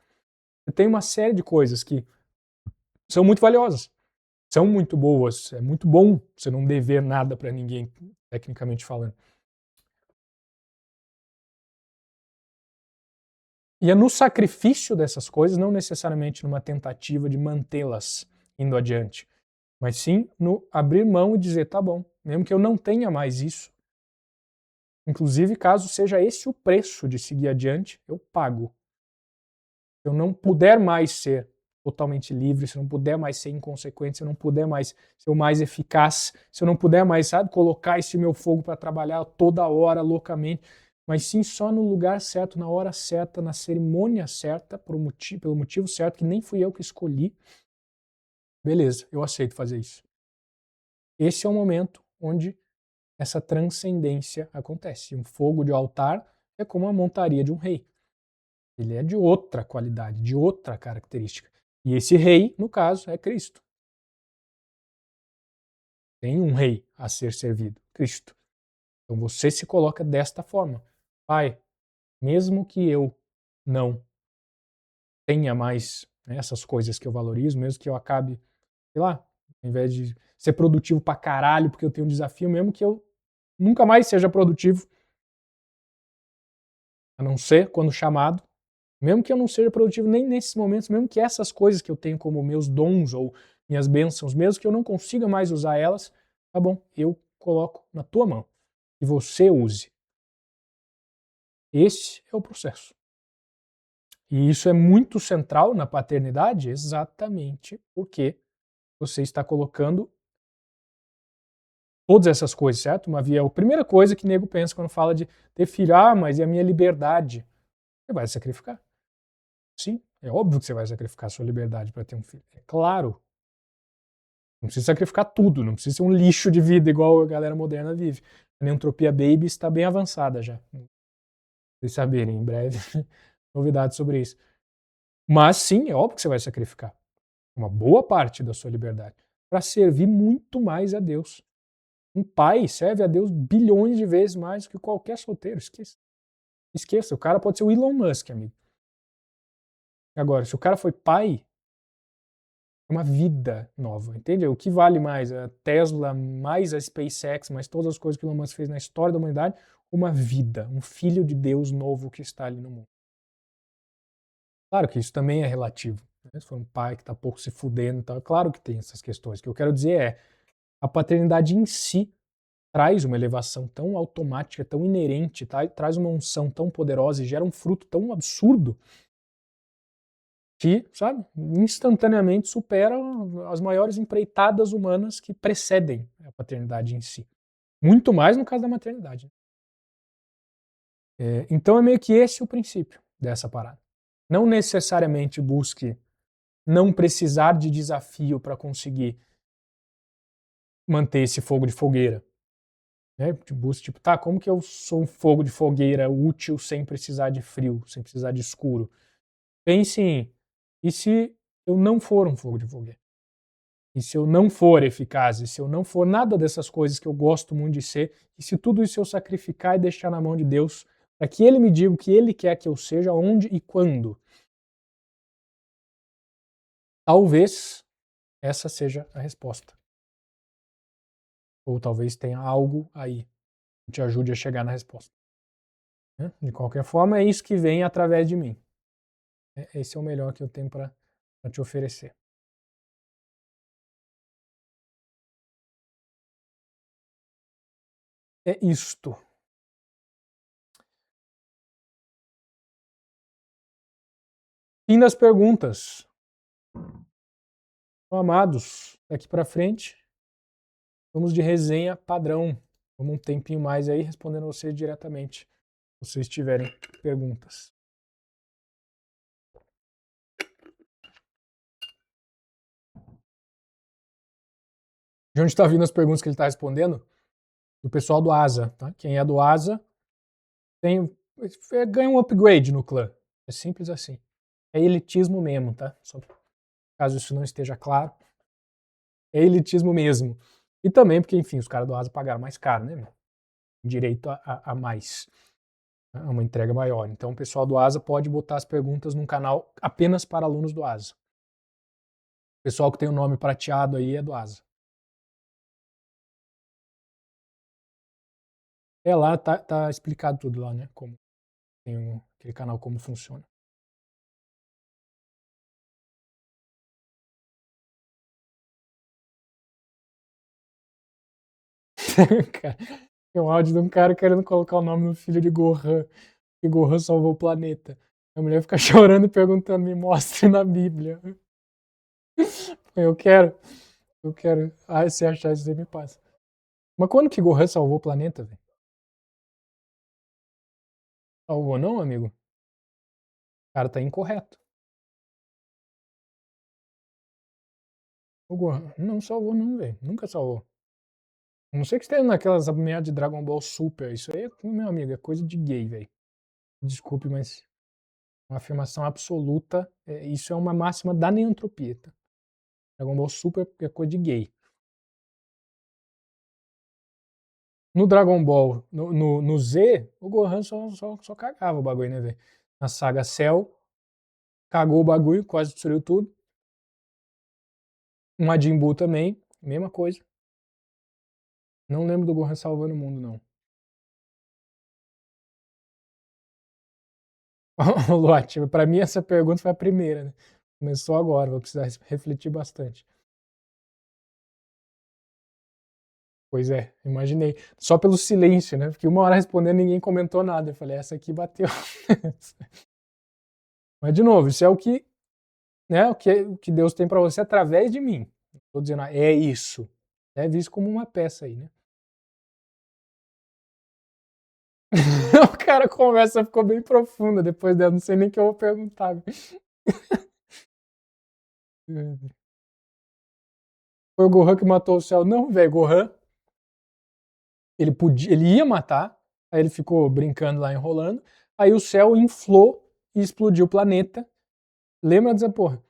Você tem uma série de coisas que são muito valiosas, são muito boas, é muito bom você não dever nada para ninguém, tecnicamente falando. E é no sacrifício dessas coisas, não necessariamente numa tentativa de mantê-las indo adiante, mas sim no abrir mão e dizer, tá bom, mesmo que eu não tenha mais isso, inclusive caso seja esse o preço de seguir adiante, eu pago. Se eu não puder mais ser totalmente livre, se eu não puder mais ser inconsequente, se eu não puder mais ser o mais eficaz, se eu não puder mais, sabe, colocar esse meu fogo para trabalhar toda hora, loucamente, mas sim só no lugar certo, na hora certa, na cerimônia certa, pelo motivo certo, que nem fui eu que escolhi, beleza, eu aceito fazer isso. Esse é o momento onde essa transcendência acontece. Um fogo de altar é como a montaria de um rei. Ele é de outra qualidade, de outra característica. E esse rei, no caso, é Cristo. Tem um rei a ser servido, Cristo. Então você se coloca desta forma. Pai, mesmo que eu não tenha mais, né, essas coisas que eu valorizo, mesmo que eu acabe, sei lá, ao invés de ser produtivo pra caralho porque eu tenho um desafio, mesmo que eu nunca mais seja produtivo, a não ser quando chamado, Mesmo que eu não seja produtivo nem nesses momentos, mesmo que essas coisas que eu tenho como meus dons ou minhas bênçãos, mesmo que eu não consiga mais usar elas, tá bom, eu coloco na tua mão e você use. Esse é o processo. E isso é muito central na paternidade exatamente porque você está colocando todas essas coisas, certo? Uma via, a primeira coisa que o nego pensa quando fala de ter filho, mas e a minha liberdade? Você vai sacrificar. Sim, é óbvio que você vai sacrificar a sua liberdade para ter um filho. É claro. Não precisa sacrificar tudo, não precisa ser um lixo de vida igual a galera moderna vive. A Neantropia Baby está bem avançada já. Pra vocês saberem, em breve, novidades sobre isso. Mas sim, é óbvio que você vai sacrificar uma boa parte da sua liberdade para servir muito mais a Deus. Um pai serve a Deus bilhões de vezes mais do que qualquer solteiro. Esqueça. Esqueça. O cara pode ser o Elon Musk, amigo. Agora, se o cara foi pai, é uma vida nova, entende? O que vale mais? A Tesla, mais a SpaceX, mais todas as coisas que o Elon Musk fez na história da humanidade, uma vida, um filho de Deus novo que está ali no mundo. Claro que isso também é relativo. Né? Se for um pai que está pouco se fudendo, tá? Claro que tem essas questões. O que eu quero dizer é, a paternidade em si traz uma elevação tão automática, tão inerente, tá? Traz uma unção tão poderosa e gera um fruto tão absurdo que, sabe, instantaneamente supera as maiores empreitadas humanas que precedem a paternidade em si. Muito mais no caso da maternidade. Então é meio que esse o princípio dessa parada. Não necessariamente busque não precisar de desafio para conseguir manter esse fogo de fogueira. Né? Busque, tipo, tá, como que eu sou um fogo de fogueira útil sem precisar de frio, sem precisar de escuro? Pense em, e se eu não for um fogo de fogueira? E se eu não for eficaz? E se eu não for nada dessas coisas que eu gosto muito de ser? E se tudo isso eu sacrificar e deixar na mão de Deus para que Ele me diga o que Ele quer que eu seja, onde e quando? Talvez essa seja a resposta. Ou talvez tenha algo aí que te ajude a chegar na resposta. Né? De qualquer forma, é isso que vem através de mim. Esse é o melhor que eu tenho para te oferecer. É isto. Fim das perguntas. Amados, daqui para frente, vamos de resenha padrão. Vamos um tempinho mais aí respondendo vocês diretamente, se vocês tiverem perguntas. De onde está vindo as perguntas que ele está respondendo? Do pessoal do Asa. Tá? Quem é do Asa ganha um upgrade no clã. É simples assim. É elitismo mesmo, tá? Só caso isso não esteja claro. É elitismo mesmo. E também porque, enfim, os caras do Asa pagaram mais caro, né? Direito a mais. A uma entrega maior. Então o pessoal do Asa pode botar as perguntas num canal apenas para alunos do Asa. O pessoal que tem o nome prateado aí é do Asa. Lá tá explicado tudo lá, né? Como tem aquele canal como funciona. Cara, tem um áudio de um cara querendo colocar o nome no filho de Gohan, que Gohan salvou o planeta. A mulher fica chorando e perguntando, me mostre na Bíblia. Eu quero, eu quero. Se achar isso aí, me passa. Mas quando que Gohan salvou o planeta, velho? Salvou não, amigo? O cara tá incorreto. O Gohan não salvou não, velho. Nunca salvou. A não sei que esteja naquelas merda de Dragon Ball Super. Isso aí, meu amigo, é coisa de gay, velho. Desculpe, mas uma afirmação absoluta. Isso é uma máxima da neantropia. Tá? Dragon Ball Super é coisa de gay. No Dragon Ball, no Z, o Gohan só cagava o bagulho, né, velho? Na saga Cell, cagou o bagulho, quase destruiu tudo. O Majin Buu também, mesma coisa. Não lembro do Gohan salvando o mundo, não. Ô, Luati, pra mim essa pergunta foi a primeira, né? Começou agora, vou precisar refletir bastante. Pois é, imaginei. Só pelo silêncio, né? Porque uma hora respondendo ninguém comentou nada. Eu falei, essa aqui bateu. Mas de novo, isso é o que, né, o que Deus tem pra você através de mim. Não tô dizendo, é isso. É visto como uma peça aí, né? O cara, a conversa ficou bem profunda depois dela, não sei nem o que eu vou perguntar. Foi o Gohan que matou o Cell. Não, velho, Gohan, ele ia matar, aí ele ficou brincando lá, enrolando, aí o Cell inflou e explodiu o planeta. Lembra dessa porra?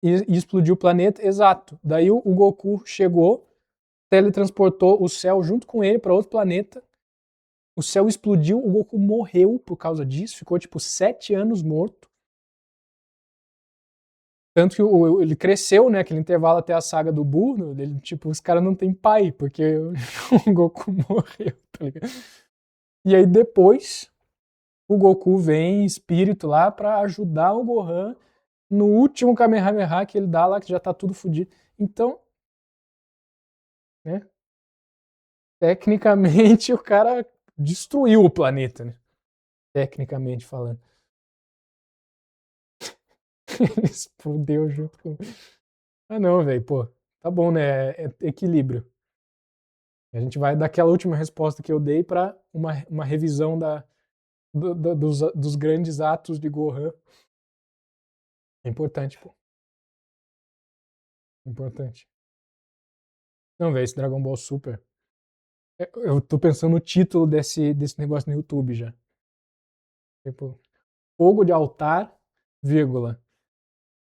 E explodiu o planeta, exato. Daí o Goku chegou, teletransportou o Cell junto com ele para outro planeta. O Cell explodiu, o Goku morreu por causa disso, ficou tipo 7 anos morto. Tanto que ele cresceu, né? Aquele intervalo até a saga do Buu, ele, tipo, os caras não tem pai, porque o Goku morreu, tá ligado? E aí depois o Goku vem em espírito lá pra ajudar o Gohan no último Kamehameha que ele dá lá, que já tá tudo fodido. Então, né? Tecnicamente o cara destruiu o planeta, né? Tecnicamente falando. Ele explodiu junto com. Ah, não, velho, pô. Tá bom, né? É equilíbrio. A gente vai daquela última resposta que eu dei para uma revisão dos grandes atos de Gohan. É importante, pô. É importante. Não, velho, esse Dragon Ball Super. Eu tô pensando no título desse negócio no YouTube já. Tipo, fogo de altar, vírgula.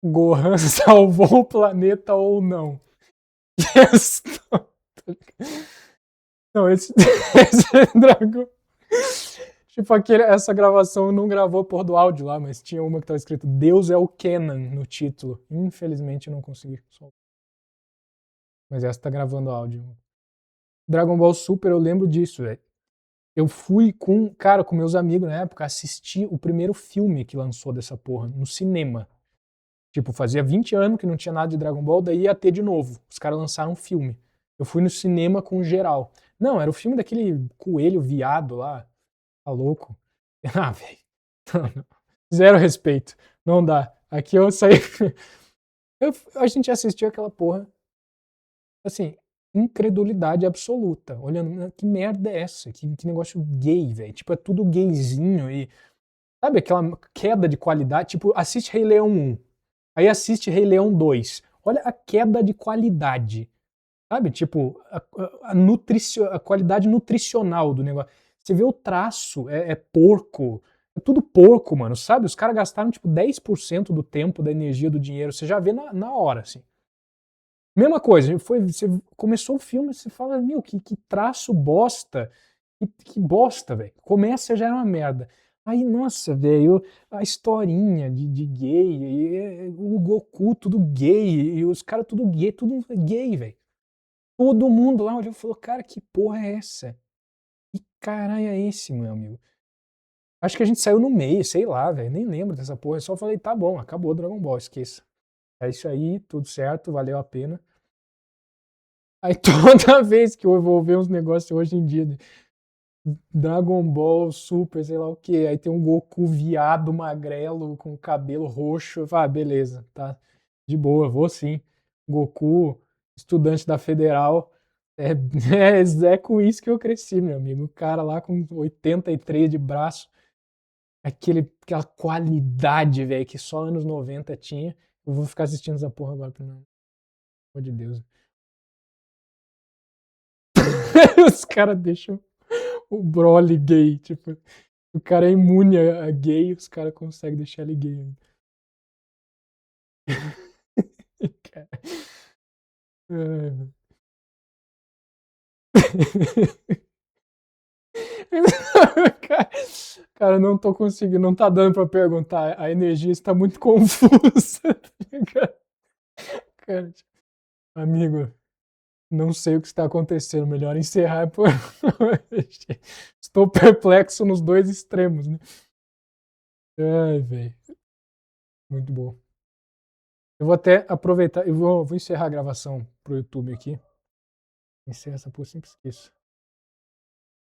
Gohan salvou o planeta ou não? Yes. Não, esse Dragon. Tipo, essa gravação não gravou por do áudio lá, mas tinha uma que tava escrito Deus é o Kenan no título. Infelizmente eu não consegui soltar. Mas essa tá gravando áudio. Dragon Ball Super, eu lembro disso, velho. Eu fui cara, com meus amigos na época, assistir o primeiro filme que lançou dessa porra, no cinema. Tipo, fazia 20 anos que não tinha nada de Dragon Ball, daí ia ter de novo. Os caras lançaram um filme. Eu fui no cinema com geral. Não, era o filme daquele coelho viado lá. Tá louco? Ah, velho. Zero respeito. Não dá. Aqui eu saí. A gente assistiu aquela porra. Assim, incredulidade absoluta. Olhando, que merda é essa? Que negócio gay, velho. Tipo, é tudo gayzinho e. Sabe aquela queda de qualidade? Tipo, assiste Rei Leão 1. Aí assiste Rei Leão 2. Olha a queda de qualidade. Sabe? Tipo, a qualidade nutricional do negócio. Você vê o traço, é porco. É tudo porco, mano. Sabe? Os caras gastaram, tipo, 10% do tempo, da energia, do dinheiro. Você já vê na hora, assim. Mesma coisa, você começou o filme, você fala, meu, que traço bosta. Que bosta, velho. Começa já é uma merda. Aí, nossa, velho, a historinha de gay, o Goku tudo gay, e os caras tudo gay, velho. Todo mundo lá olhou e falou, cara, que porra é essa? Que caralho é esse, meu amigo? Acho que a gente saiu no meio, sei lá, velho, nem lembro dessa porra. Eu só falei, tá bom, acabou Dragon Ball, esqueça. É isso aí, tudo certo, valeu a pena. Aí toda vez que eu vou ver uns negócios hoje em dia, Dragon Ball, Super, sei lá o que, aí tem um Goku viado, magrelo, com cabelo roxo, eu falo, ah, beleza, tá, de boa, vou sim. Goku, estudante da Federal, é, é com isso que eu cresci, meu amigo. O cara lá com 83 de braço, aquela qualidade, velho, que só anos 90 tinha. Eu vou ficar assistindo essa porra agora, pelo amor de Deus. Os caras deixam o Broly gay, tipo, o cara é imune a gay, os caras conseguem deixar ele gay ainda. Cara. Cara, não tô conseguindo, não tá dando pra perguntar. A energia está muito confusa. Cara, amigo, não sei o que está acontecendo. Melhor encerrar por hoje. Estou perplexo nos dois extremos, né? Ai, velho. Muito bom. Eu vou até aproveitar, eu vou encerrar a gravação pro YouTube aqui. Encerra essa porra, sempre esqueço.